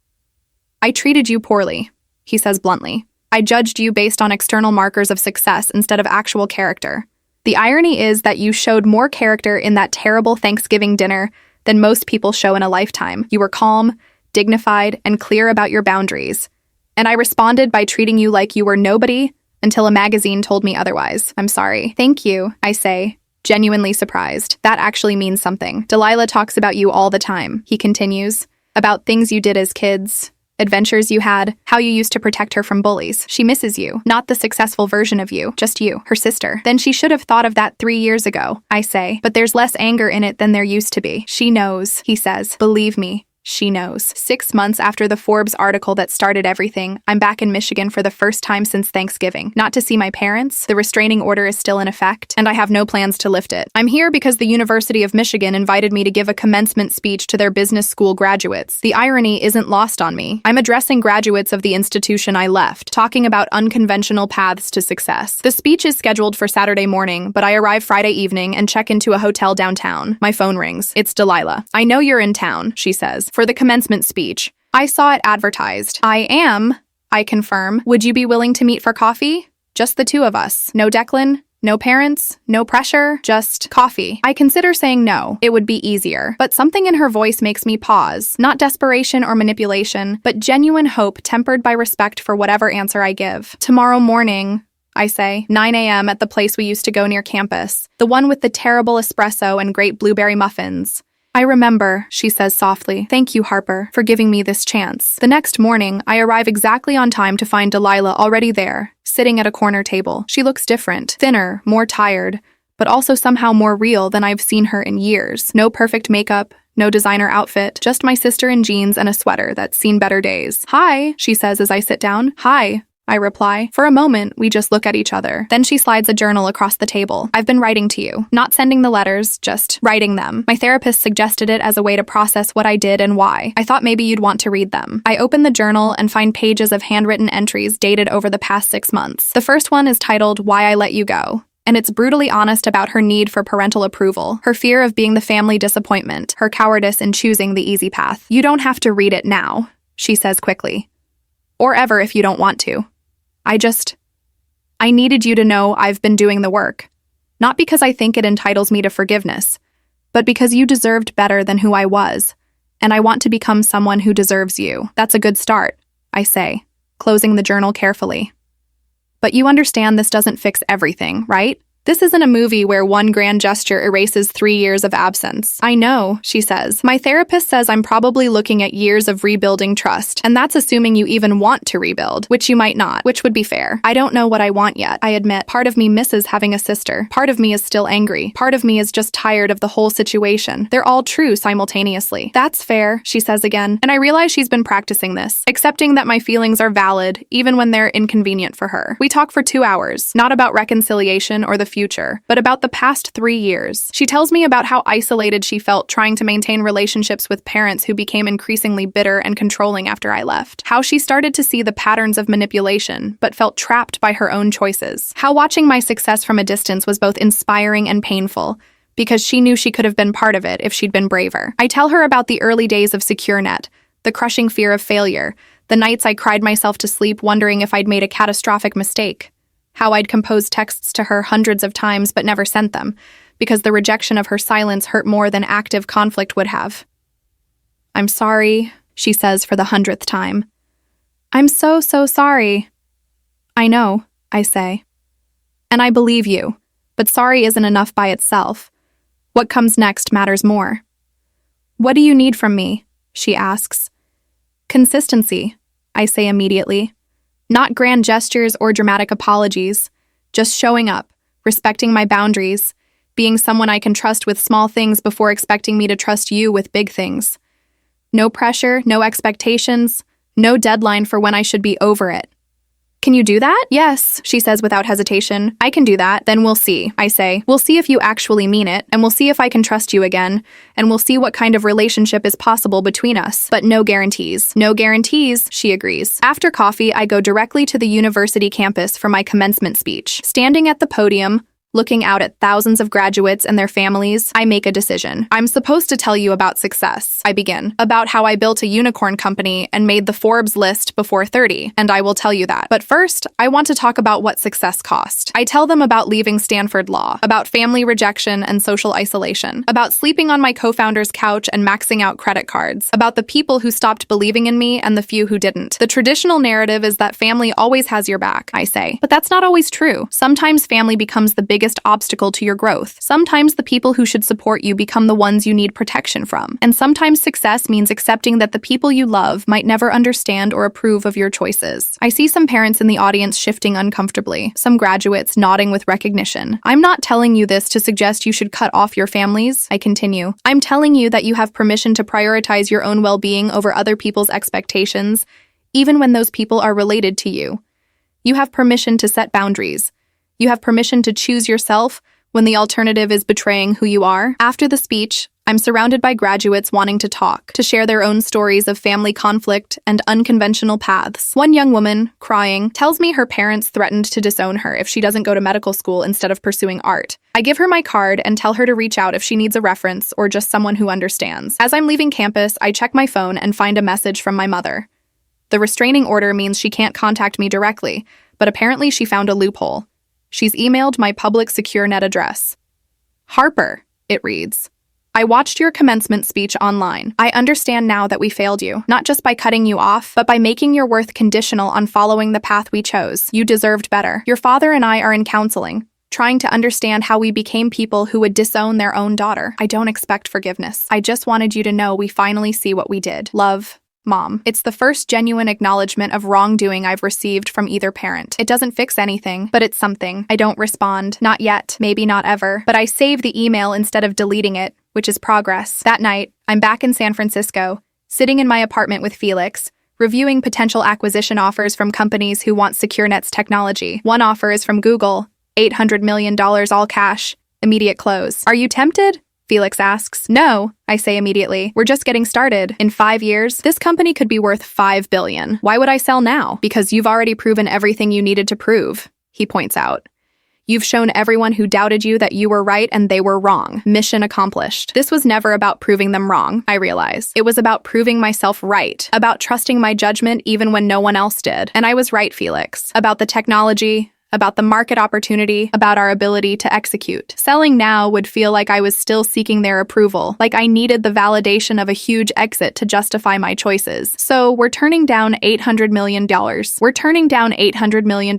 I treated you poorly, he says bluntly. I judged you based on external markers of success instead of actual character. The irony is that you showed more character in that terrible Thanksgiving dinner than most people show in a lifetime. You were calm, dignified, and clear about your boundaries. And I responded by treating you like you were nobody until a magazine told me otherwise. I'm sorry. Thank you, I say, genuinely surprised. That actually means something. Delilah talks about you all the time, he continues, about things you did as kids, adventures you had, how you used to protect her from bullies. She misses you, not the successful version of you, just you, her sister. Then she should have thought of that 3 years ago, I say, but there's less anger in it than there used to be. She knows, he says. Believe me. She knows. 6 months after the Forbes article that started everything, I'm back in Michigan for the first time since Thanksgiving. Not to see my parents, the restraining order is still in effect, and I have no plans to lift it. I'm here because the University of Michigan invited me to give a commencement speech to their business school graduates. The irony isn't lost on me. I'm addressing graduates of the institution I left, talking about unconventional paths to success. The speech is scheduled for Saturday morning, but I arrive Friday evening and check into a hotel downtown. My phone rings. It's Delilah. I know you're in town, she says, for the commencement speech. I saw it advertised. I am, I confirm. Would you be willing to meet for coffee? Just the two of us. No Declan, no parents, no pressure, just coffee. I consider saying no. It would be easier. But something in her voice makes me pause. Not desperation or manipulation, but genuine hope tempered by respect for whatever answer I give. Tomorrow morning, I say, 9 a.m. at the place we used to go near campus. The one with the terrible espresso and great blueberry muffins. I remember, she says softly. Thank you, Harper, for giving me this chance. The next morning, I arrive exactly on time to find Delilah already there, sitting at a corner table. She looks different, thinner, more tired, but also somehow more real than I've seen her in years. No perfect makeup, no designer outfit, just my sister in jeans and a sweater that's seen better days. Hi, she says as I sit down. Hi. I reply. For a moment, we just look at each other. Then she slides a journal across the table. I've been writing to you. Not sending the letters, just writing them. My therapist suggested it as a way to process what I did and why. I thought maybe you'd want to read them. I open the journal and find pages of handwritten entries dated over the past 6 months. The first one is titled Why I Let You Go, and it's brutally honest about her need for parental approval, her fear of being the family disappointment, her cowardice in choosing the easy path. You don't have to read it now, she says quickly. Or ever if you don't want to. I needed you to know I've been doing the work. Not because I think it entitles me to forgiveness, but because you deserved better than who I was, and I want to become someone who deserves you. That's a good start, I say, closing the journal carefully. But you understand this doesn't fix everything, right? This isn't a movie where one grand gesture erases 3 years of absence. I know, she says. My therapist says I'm probably looking at years of rebuilding trust, and that's assuming you even want to rebuild, which you might not, which would be fair. I don't know what I want yet, I admit. Part of me misses having a sister. Part of me is still angry. Part of me is just tired of the whole situation. They're all true simultaneously. That's fair, she says again, and I realize she's been practicing this, accepting that my feelings are valid, even when they're inconvenient for her. We talk for 2 hours, not about reconciliation or the future, but about the past 3 years. She tells me about how isolated she felt trying to maintain relationships with parents who became increasingly bitter and controlling after I left. How she started to see the patterns of manipulation, but felt trapped by her own choices. How watching my success from a distance was both inspiring and painful, because she knew she could have been part of it if she'd been braver. I tell her about the early days of SecureNet, the crushing fear of failure, the nights I cried myself to sleep wondering if I'd made a catastrophic mistake. How I'd composed texts to her hundreds of times but never sent them, because the rejection of her silence hurt more than active conflict would have. I'm sorry, she says for the 100th time. I'm so sorry. I know, I say. And I believe you, but sorry isn't enough by itself. What comes next matters more. What do you need from me? She asks. Consistency, I say immediately. Not grand gestures or dramatic apologies, just showing up, respecting my boundaries, being someone I can trust with small things before expecting me to trust you with big things. No pressure, no expectations, no deadline for when I should be over it. Can you do that? Yes, she says without hesitation. I can do that. Then we'll see, I say. We'll see if you actually mean it, and we'll see if I can trust you again, and we'll see what kind of relationship is possible between us. But no guarantees. No guarantees, she agrees. After coffee, I go directly to the university campus for my commencement speech. Standing at the podium, looking out at thousands of graduates and their families, I make a decision. I'm supposed to tell you about success, I begin. About how I built a unicorn company and made the Forbes list before 30, and I will tell you that. But first, I want to talk about what success cost. I tell them about leaving Stanford Law, about family rejection and social isolation, about sleeping on my co-founder's couch and maxing out credit cards, about the people who stopped believing in me and the few who didn't. The traditional narrative is that family always has your back, I say. But that's not always true. Sometimes family becomes the biggest obstacle to your growth. Sometimes the people who should support you become the ones you need protection from. And sometimes success means accepting that the people you love might never understand or approve of your choices. I see some parents in the audience shifting uncomfortably, some graduates nodding with recognition. I'm not telling you this to suggest you should cut off your families, I continue. I'm telling you that you have permission to prioritize your own well-being over other people's expectations, even when those people are related to you. You have permission to set boundaries. You have permission to choose yourself when the alternative is betraying who you are. After the speech, I'm surrounded by graduates wanting to talk, to share their own stories of family conflict and unconventional paths. One young woman, crying, tells me her parents threatened to disown her if she doesn't go to medical school instead of pursuing art. I give her my card and tell her to reach out if she needs a reference or just someone who understands. As I'm leaving campus, I check my phone and find a message from my mother. The restraining order means she can't contact me directly, but apparently she found a loophole. She's emailed my public SecureNet address. Harper, it reads. I watched your commencement speech online. I understand now that we failed you, not just by cutting you off, but by making your worth conditional on following the path we chose. You deserved better. Your father and I are in counseling, trying to understand how we became people who would disown their own daughter. I don't expect forgiveness. I just wanted you to know we finally see what we did. Love, Mom. It's the first genuine acknowledgement of wrongdoing I've received from either parent. It doesn't fix anything, but it's something. I don't respond. Not yet. Maybe not ever. But I save the email instead of deleting it, which is progress. That night, I'm back in San Francisco, sitting in my apartment with Felix, reviewing potential acquisition offers from companies who want SecureNet's technology. One offer is from Google, $800 million all cash, immediate close. Are you tempted? Felix asks. No, I say immediately. We're just getting started. In 5 years, this company could be worth $5 billion. Why would I sell now? Because you've already proven everything you needed to prove, he points out. You've shown everyone who doubted you that you were right and they were wrong. Mission accomplished. This was never about proving them wrong, I realize. It was about proving myself right, about trusting my judgment even when no one else did. And I was right, Felix. About the technology, about the market opportunity, about our ability to execute. Selling now would feel like I was still seeking their approval, like I needed the validation of a huge exit to justify my choices. So we're turning down $800 million. We're turning down $800 million,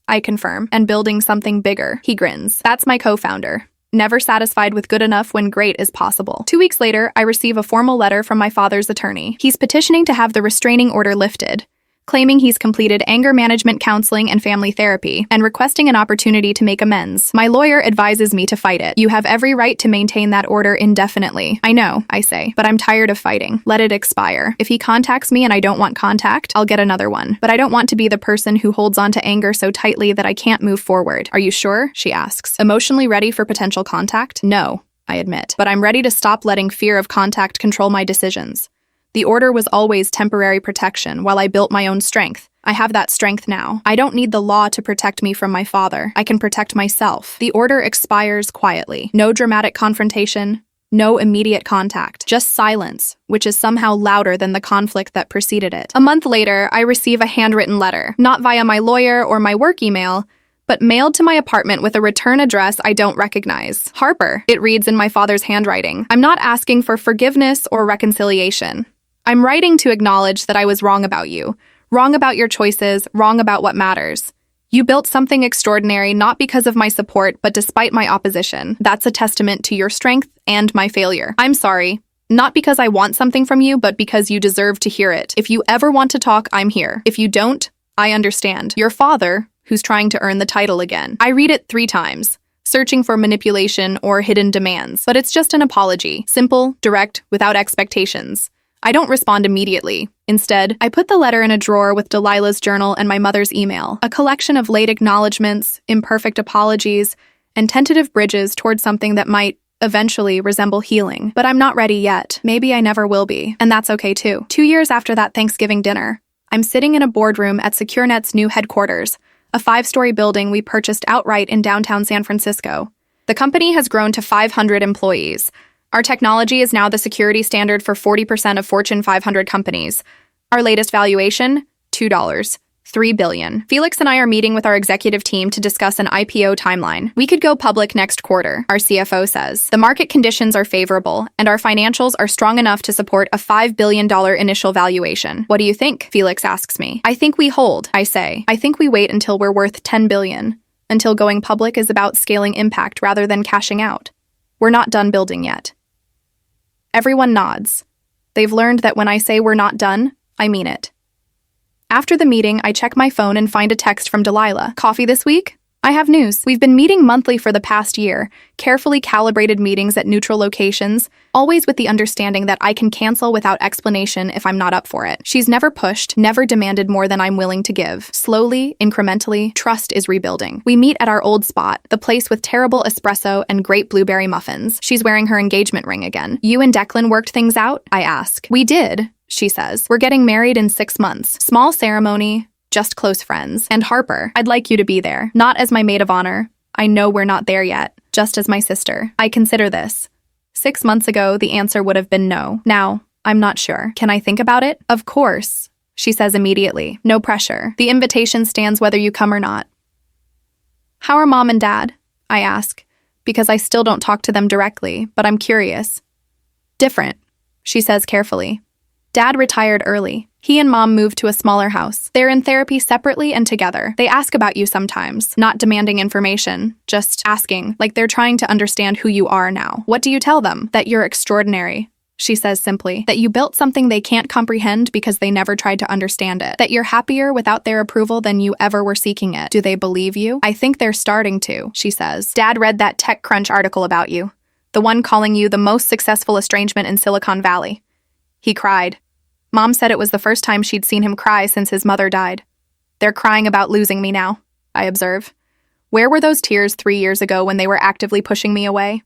I confirm, and building something bigger. He grins. That's my co-founder. Never satisfied with good enough when great is possible. 2 weeks later, I receive a formal letter from my father's attorney. He's petitioning to have the restraining order lifted, claiming he's completed anger management counseling and family therapy, and requesting an opportunity to make amends. My lawyer advises me to fight it. You have every right to maintain that order indefinitely. I know, I say, but I'm tired of fighting. Let it expire. If he contacts me and I don't want contact, I'll get another one. But I don't want to be the person who holds on to anger so tightly that I can't move forward. Are you sure? She asks. Emotionally ready for potential contact? No, I admit. But I'm ready to stop letting fear of contact control my decisions. The order was always temporary protection while I built my own strength. I have that strength now. I don't need the law to protect me from my father. I can protect myself. The order expires quietly. No dramatic confrontation, no immediate contact, just silence, which is somehow louder than the conflict that preceded it. A month later, I receive a handwritten letter, not via my lawyer or my work email, but mailed to my apartment with a return address I don't recognize. Harper, it reads in my father's handwriting. I'm not asking for forgiveness or reconciliation. I'm writing to acknowledge that I was wrong about you, wrong about your choices, wrong about what matters. You built something extraordinary not because of my support, but despite my opposition. That's a testament to your strength and my failure. I'm sorry, not because I want something from you, but because you deserve to hear it. If you ever want to talk, I'm here. If you don't, I understand. Your father, who's trying to earn the title again. I read it 3 times, searching for manipulation or hidden demands, but it's just an apology, simple, direct, without expectations. I don't respond immediately. Instead, I put the letter in a drawer with Delilah's journal and my mother's email, a collection of late acknowledgments, imperfect apologies, and tentative bridges towards something that might eventually resemble healing. But I'm not ready yet. Maybe I never will be, and that's okay too. 2 years after that Thanksgiving dinner, I'm sitting in a boardroom at SecureNet's new headquarters, a 5-story building we purchased outright in downtown San Francisco. The company has grown to 500 employees. Our technology is now the security standard for 40% of Fortune 500 companies. Our latest valuation? $2. $3 billion. Felix and I are meeting with our executive team to discuss an IPO timeline. We could go public next quarter, our CFO says. The market conditions are favorable, and our financials are strong enough to support a $5 billion initial valuation. What do you think? Felix asks me. I think we hold, I say. I think we wait until we're worth $10 billion, until going public is about scaling impact rather than cashing out. We're not done building yet. Everyone nods. They've learned that when I say we're not done, I mean it. After the meeting, I check my phone and find a text from Delilah. Coffee this week? I have news. We've been meeting monthly for the past year, carefully calibrated meetings at neutral locations, always with the understanding that I can cancel without explanation if I'm not up for it. She's never pushed, never demanded more than I'm willing to give. Slowly, incrementally, trust is rebuilding. We meet at our old spot, the place with terrible espresso and great blueberry muffins. She's wearing her engagement ring again. You and Declan worked things out? I ask. We did, she says. We're getting married in 6 months. Small ceremony, just close friends. And Harper, I'd like you to be there. Not as my maid of honor. I know we're not there yet. Just as my sister. I consider this. 6 months ago, the answer would have been no. Now, I'm not sure. Can I think about it? Of course, she says immediately. No pressure. The invitation stands whether you come or not. How are Mom and Dad? I ask, because I still don't talk to them directly, but I'm curious. Different, she says carefully. Dad retired early. He and Mom moved to a smaller house. They're in therapy separately and together. They ask about you sometimes, not demanding information, just asking, like they're trying to understand who you are now. What do you tell them? That you're extraordinary, she says simply. That you built something they can't comprehend because they never tried to understand it. That you're happier without their approval than you ever were seeking it. Do they believe you? I think they're starting to, she says. Dad read that TechCrunch article about you, the one calling you the most successful estrangement in Silicon Valley. He cried. Mom said it was the first time she'd seen him cry since his mother died. They're crying about losing me now, I observe. Where were those tears 3 years ago when they were actively pushing me away?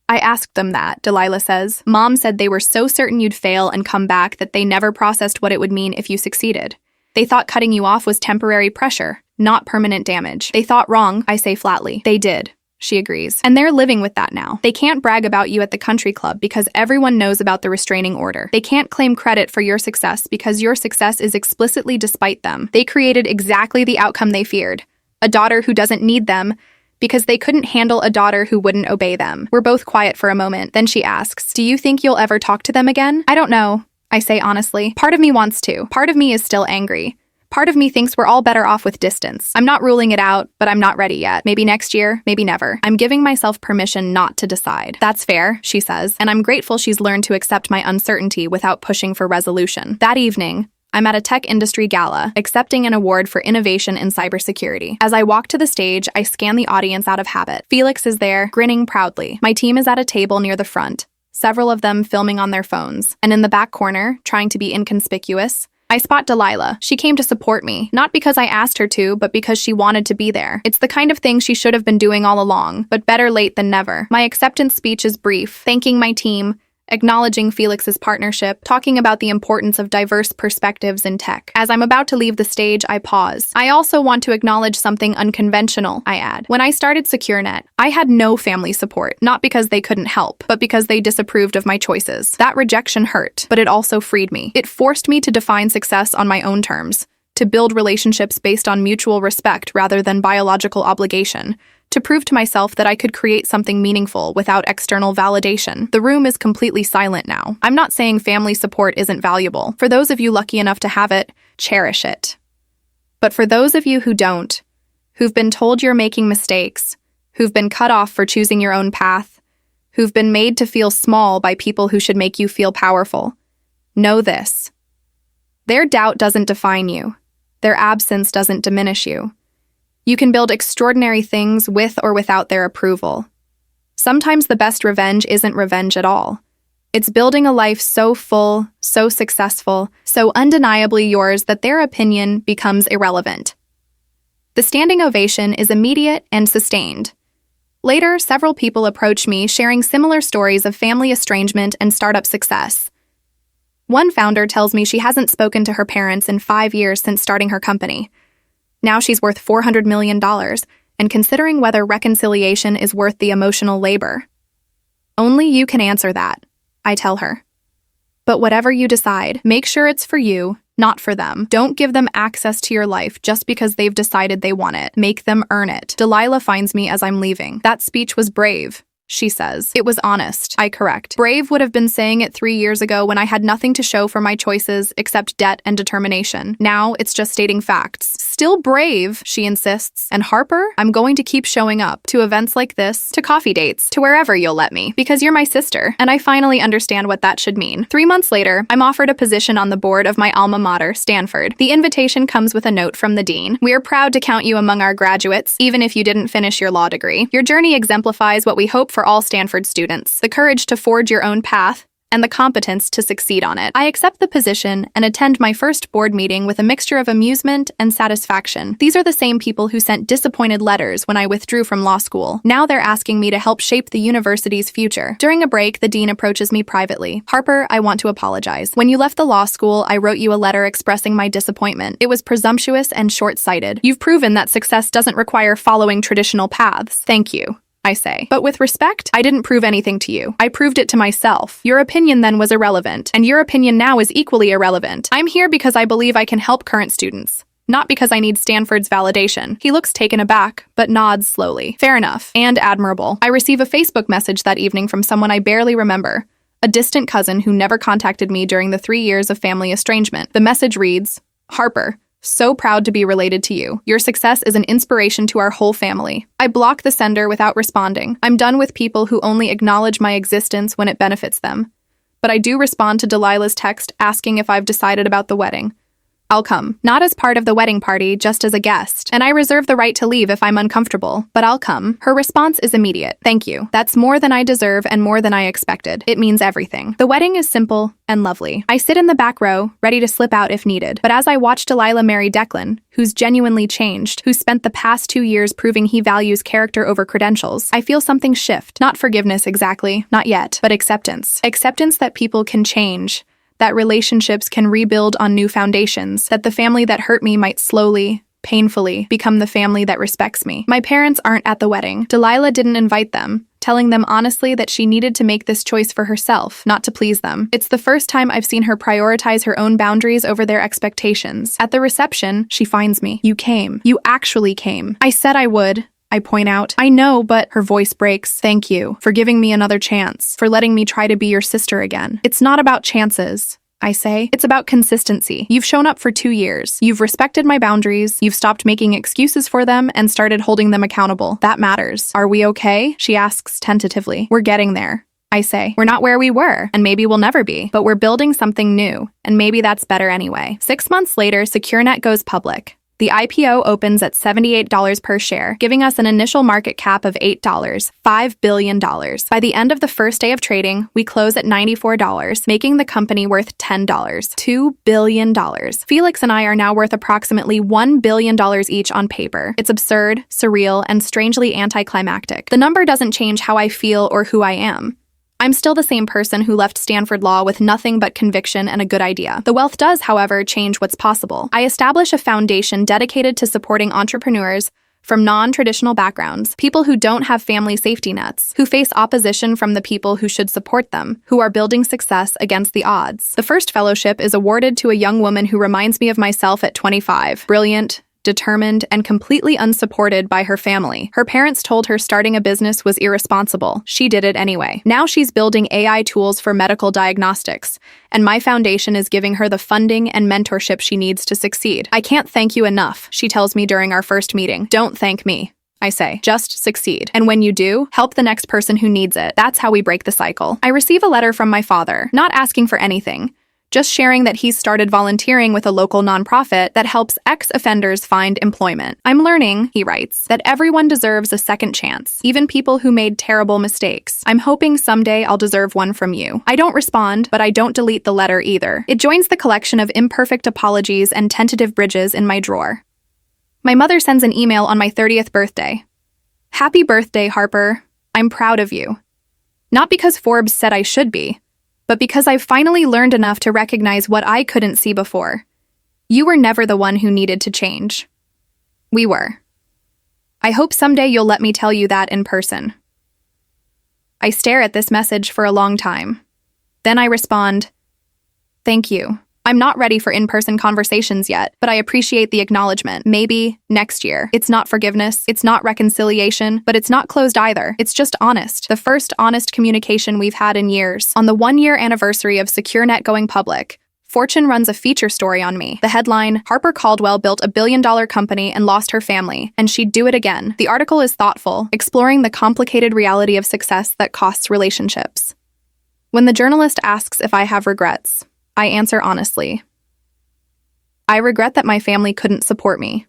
I asked them that, Delilah says. Mom said they were so certain you'd fail and come back that they never processed what it would mean if you succeeded. They thought cutting you off was temporary pressure, not permanent damage. They thought wrong, I say flatly. They did, she agrees. And they're living with that now. They can't brag about you at the country club because everyone knows about the restraining order. They can't claim credit for your success because your success is explicitly despite them. They created exactly the outcome they feared. A daughter who doesn't need them, because they couldn't handle a daughter who wouldn't obey them. We're both quiet for a moment. Then she asks, "Do you think you'll ever talk to them again?" I don't know, I say honestly. Part of me wants to. Part of me is still angry. Part of me thinks we're all better off with distance. I'm not ruling it out, but I'm not ready yet. Maybe next year, maybe never. I'm giving myself permission not to decide. That's fair, she says, and I'm grateful she's learned to accept my uncertainty without pushing for resolution. That evening, I'm at a tech industry gala, accepting an award for innovation in cybersecurity. As I walk to the stage, I scan the audience out of habit. Felix is there, grinning proudly. My team is at a table near the front, several of them filming on their phones. And in the back corner, trying to be inconspicuous, I spot Delilah. She came to support me, not because I asked her to, but because she wanted to be there. It's the kind of thing she should have been doing all along, but better late than never. My acceptance speech is brief, thanking my team, acknowledging Felix's partnership, talking about the importance of diverse perspectives in tech. As I'm about to leave the stage, I pause. I also want to acknowledge something unconventional, I add. When I started SecureNet, I had no family support, not because they couldn't help, but because they disapproved of my choices. That rejection hurt, but it also freed me. It forced me to define success on my own terms, to build relationships based on mutual respect rather than biological obligation, to prove to myself that I could create something meaningful without external validation. The room is completely silent now. I'm not saying family support isn't valuable. For those of you lucky enough to have it, cherish it. But for those of you who don't, who've been told you're making mistakes, who've been cut off for choosing your own path, who've been made to feel small by people who should make you feel powerful, know this. Their doubt doesn't define you. Their absence doesn't diminish you. You can build extraordinary things with or without their approval. Sometimes the best revenge isn't revenge at all. It's building a life so full, so successful, so undeniably yours that their opinion becomes irrelevant. The standing ovation is immediate and sustained. Later, several people approach me sharing similar stories of family estrangement and startup success. One founder tells me she hasn't spoken to her parents in 5 years since starting her company. Now she's worth $400 million, and considering whether reconciliation is worth the emotional labor. Only you can answer that, I tell her. But whatever you decide, make sure it's for you, not for them. Don't give them access to your life just because they've decided they want it. Make them earn it. Delilah finds me as I'm leaving. That speech was brave, she says. It was honest, I correct. Brave would have been saying it 3 years ago when I had nothing to show for my choices except debt and determination. Now it's just stating facts. Still brave, she insists. And Harper, I'm going to keep showing up to events like this, to coffee dates, to wherever you'll let me, because you're my sister, and I finally understand what that should mean. 3 months later, I'm offered a position on the board of my alma mater, Stanford. The invitation comes with a note from the dean. We are proud to count you among our graduates, even if you didn't finish your law degree. Your journey exemplifies what we hope for all Stanford students: the courage to forge your own path, and the competence to succeed on it. I accept the position and attend my first board meeting with a mixture of amusement and satisfaction. These are the same people who sent disappointed letters when I withdrew from law school. Now they're asking me to help shape the university's future. During a break, the dean approaches me privately. "Harper, I want to apologize. When you left the law school, I wrote you a letter expressing my disappointment. It was presumptuous and short-sighted. You've proven that success doesn't require following traditional paths. Thank you," I say. "But with respect, I didn't prove anything to you. I proved it to myself. Your opinion then was irrelevant, and your opinion now is equally irrelevant. I'm here because I believe I can help current students, not because I need Stanford's validation." He looks taken aback, but nods slowly. Fair enough, and admirable. I receive a Facebook message that evening from someone I barely remember, a distant cousin who never contacted me during the 3 years of family estrangement. The message reads, "Harper, so proud to be related to you. Your success is an inspiration to our whole family." I block the sender without responding. I'm done with people who only acknowledge my existence when it benefits them. But I do respond to Delilah's text asking if I've decided about the wedding. I'll come. Not as part of the wedding party, just as a guest. And I reserve the right to leave if I'm uncomfortable, but I'll come. Her response is immediate. Thank you. That's more than I deserve and more than I expected. It means everything. The wedding is simple and lovely. I sit in the back row, ready to slip out if needed. But as I watch Delilah marry Declan, who's genuinely changed, who spent the past 2 years proving he values character over credentials, I feel something shift. Not forgiveness exactly, not yet, but acceptance. Acceptance that people can change, that relationships can rebuild on new foundations, that the family that hurt me might slowly, painfully, become the family that respects me. My parents aren't at the wedding. Delilah didn't invite them, telling them honestly that she needed to make this choice for herself, not to please them. It's the first time I've seen her prioritize her own boundaries over their expectations. At the reception, she finds me. You came. You actually came. I said I would. I point out. I know, but her voice breaks. Thank you for giving me another chance, for letting me try to be your sister again. It's not about chances, I say. It's about consistency. You've shown up for 2 years. You've respected my boundaries. You've stopped making excuses for them and started holding them accountable. That matters. Are we okay? She asks tentatively. We're getting there. I say, we're not where we were, and maybe we'll never be, but we're building something new, and maybe that's better anyway. 6 months later, SecureNet goes public. The IPO opens at $78 per share, giving us an initial market cap of $8, $5 billion. By the end of the first day of trading, we close at $94, making the company worth $10, $2 billion. Felix and I are now worth approximately $1 billion each on paper. It's absurd, surreal, and strangely anticlimactic. The number doesn't change how I feel or who I am. I'm still the same person who left Stanford Law with nothing but conviction and a good idea. The wealth does, however, change what's possible. I establish a foundation dedicated to supporting entrepreneurs from non-traditional backgrounds, people who don't have family safety nets, who face opposition from the people who should support them, who are building success against the odds. The first fellowship is awarded to a young woman who reminds me of myself at 25. Brilliant, determined, and completely unsupported by her family. Her parents told her starting a business was irresponsible. She did it anyway. Now she's building AI tools for medical diagnostics, and my foundation is giving her the funding and mentorship she needs to succeed. I can't thank you enough, she tells me during our first meeting. Don't thank me, I say. Just succeed. And when you do, help the next person who needs it. That's how we break the cycle. I receive a letter from my father, not asking for anything, just sharing that he's started volunteering with a local nonprofit that helps ex-offenders find employment. I'm learning, he writes, that everyone deserves a second chance, even people who made terrible mistakes. I'm hoping someday I'll deserve one from you. I don't respond, but I don't delete the letter either. It joins the collection of imperfect apologies and tentative bridges in my drawer. My mother sends an email on my 30th birthday. Happy birthday, Harper. I'm proud of you. Not because Forbes said I should be, but because I've finally learned enough to recognize what I couldn't see before. You were never the one who needed to change. We were. I hope someday you'll let me tell you that in person. I stare at this message for a long time. Then I respond, thank you. I'm not ready for in-person conversations yet, but I appreciate the acknowledgement. Maybe next year. It's not forgiveness, it's not reconciliation, but it's not closed either. It's just honest. The first honest communication we've had in years. On the 1-year anniversary of SecureNet going public, Fortune runs a feature story on me. The headline, Harper Caldwell built $1 billion company and lost her family, and she'd do it again. The article is thoughtful, exploring the complicated reality of success that costs relationships. When the journalist asks if I have regrets, I answer honestly. I regret that my family couldn't support me.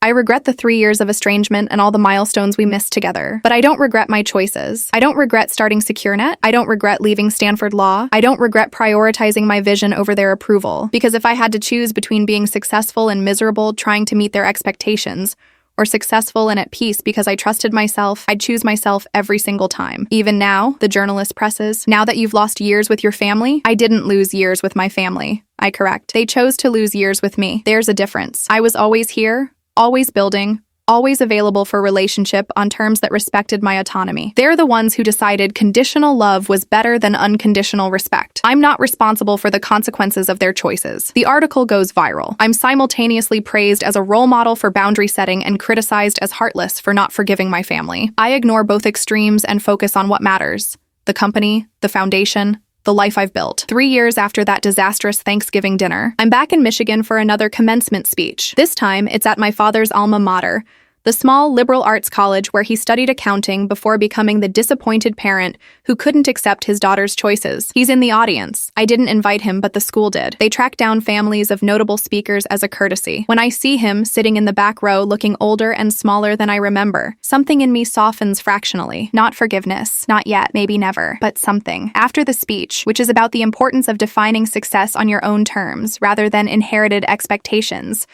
I regret the 3 years of estrangement and all the milestones we missed together. But I don't regret my choices. I don't regret starting SecureNet. I don't regret leaving Stanford Law. I don't regret prioritizing my vision over their approval. Because if I had to choose between being successful and miserable trying to meet their expectations, or successful and at peace because I trusted myself, I'd choose myself every single time. Even now, the journalist presses, now that you've lost years with your family, I didn't lose years with my family. I correct. They chose to lose years with me. There's a difference. I was always here, always building, always available for relationship on terms that respected my autonomy. They're the ones who decided conditional love was better than unconditional respect. I'm not responsible for the consequences of their choices. The article goes viral. I'm simultaneously praised as a role model for boundary setting and criticized as heartless for not forgiving my family. I ignore both extremes and focus on what matters: the company, the foundation, the life I've built. 3 years after that disastrous Thanksgiving dinner, I'm back in Michigan for another commencement speech. This time, it's at my father's alma mater, the small liberal arts college where he studied accounting before becoming the disappointed parent who couldn't accept his daughter's choices. He's in the audience. I didn't invite him, but the school did. They track down families of notable speakers as a courtesy. When I see him sitting in the back row looking older and smaller than I remember, something in me softens fractionally. Not forgiveness, not yet, maybe never, but something. After the speech, which is about the importance of defining success on your own terms rather than inherited expectations,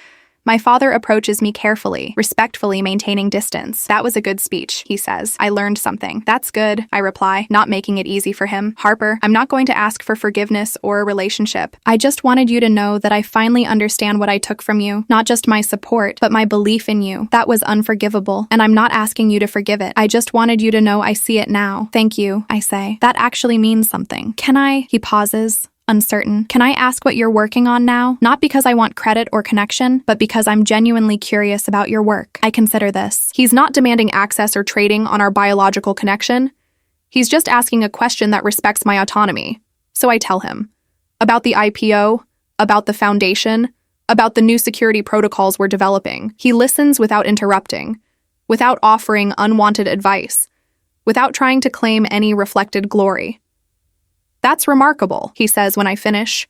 my father approaches me carefully, respectfully maintaining distance. "That was a good speech," he says. "I learned something." "That's good," I reply, not making it easy for him. "Harper, I'm not going to ask for forgiveness or a relationship. I just wanted you to know that I finally understand what I took from you. Not just my support, but my belief in you. That was unforgivable, and I'm not asking you to forgive it. I just wanted you to know I see it now." "Thank you," I say. "That actually means something. Can I?" He pauses, uncertain. "Can I ask what you're working on now? Not because I want credit or connection, but because I'm genuinely curious about your work. I consider this." He's not demanding access or trading on our biological connection. He's just asking a question that respects my autonomy. So I tell him about the IPO, about the foundation, about the new security protocols we're developing. He listens without interrupting, without offering unwanted advice, without trying to claim any reflected glory. "That's remarkable," he says when I finish.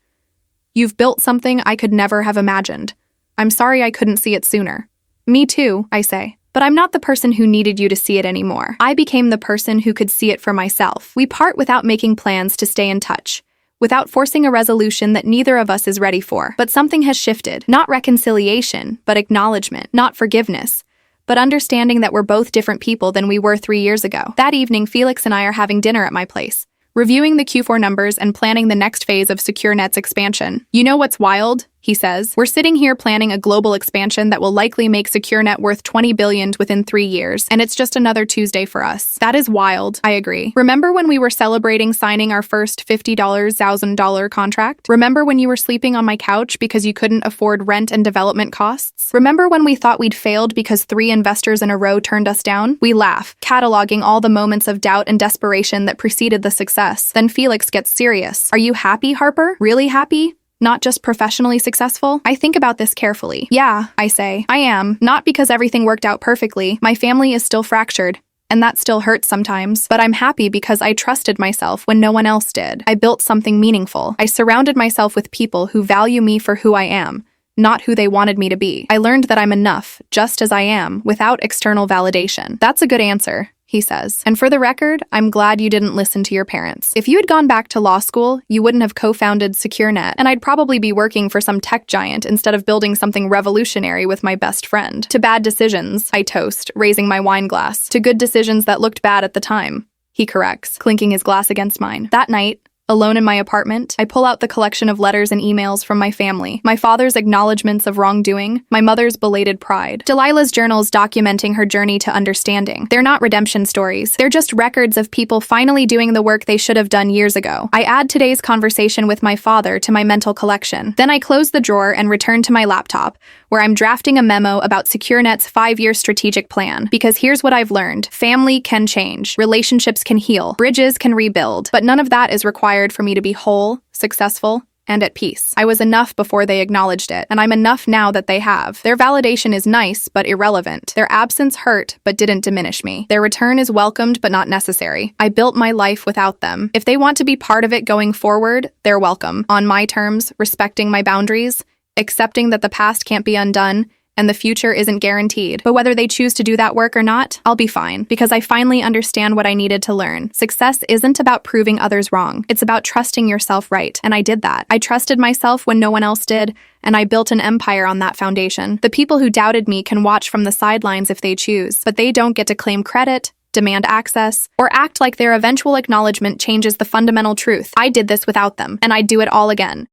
"You've built something I could never have imagined. I'm sorry I couldn't see it sooner." "Me too," I say. "But I'm not the person who needed you to see it anymore. I became the person who could see it for myself." We part without making plans to stay in touch, without forcing a resolution that neither of us is ready for. But something has shifted. Not reconciliation, but acknowledgement. Not forgiveness, but understanding that we're both different people than we were 3 years ago. That evening, Felix and I are having dinner at my place, reviewing the Q4 numbers and planning the next phase of SecureNet's expansion. "You know what's wild?" he says. "We're sitting here planning a global expansion that will likely make SecureNet worth $20 billion within 3 years, and it's just another Tuesday for us." "That is wild," I agree. "Remember when we were celebrating signing our first $50,000 contract? Remember when you were sleeping on my couch because you couldn't afford rent and development costs? Remember when we thought we'd failed because 3 investors in a row turned us down?" We laugh, cataloging all the moments of doubt and desperation that preceded the success. Then Felix gets serious. "Are you happy, Harper? Really happy? Not just professionally successful?" I think about this carefully. "Yeah," I say. "I am. Not because everything worked out perfectly. My family is still fractured, and that still hurts sometimes. But I'm happy because I trusted myself when no one else did. I built something meaningful. I surrounded myself with people who value me for who I am, not who they wanted me to be. I learned that I'm enough, just as I am, without external validation." "That's a good answer," he says. "And for the record, I'm glad you didn't listen to your parents. If you had gone back to law school, you wouldn't have co-founded SecureNet, and I'd probably be working for some tech giant instead of building something revolutionary with my best friend." "To bad decisions," I toast, raising my wine glass. "To good decisions that looked bad at the time," he corrects, clinking his glass against mine. That night, alone in my apartment, I pull out the collection of letters and emails from my family. My father's acknowledgments of wrongdoing, my mother's belated pride, Delilah's journals documenting her journey to understanding. They're not redemption stories. They're just records of people finally doing the work they should have done years ago. I add today's conversation with my father to my mental collection. Then I close the drawer and return to my laptop, where I'm drafting a memo about SecureNet's 5-year strategic plan. Because here's what I've learned. Family can change. Relationships can heal. Bridges can rebuild. But none of that is required for me to be whole, successful, and at peace. I was enough before they acknowledged it, and I'm enough now that they have. Their validation is nice, but irrelevant. Their absence hurt, but didn't diminish me. Their return is welcomed, but not necessary. I built my life without them. If they want to be part of it going forward, they're welcome. On my terms, respecting my boundaries, accepting that the past can't be undone, and the future isn't guaranteed. But whether they choose to do that work or not, I'll be fine, because I finally understand what I needed to learn. Success isn't about proving others wrong. It's about trusting yourself right, and I did that. I trusted myself when no one else did, and I built an empire on that foundation. The people who doubted me can watch from the sidelines if they choose, but they don't get to claim credit, demand access, or act like their eventual acknowledgement changes the fundamental truth. I did this without them, and I'd do it all again.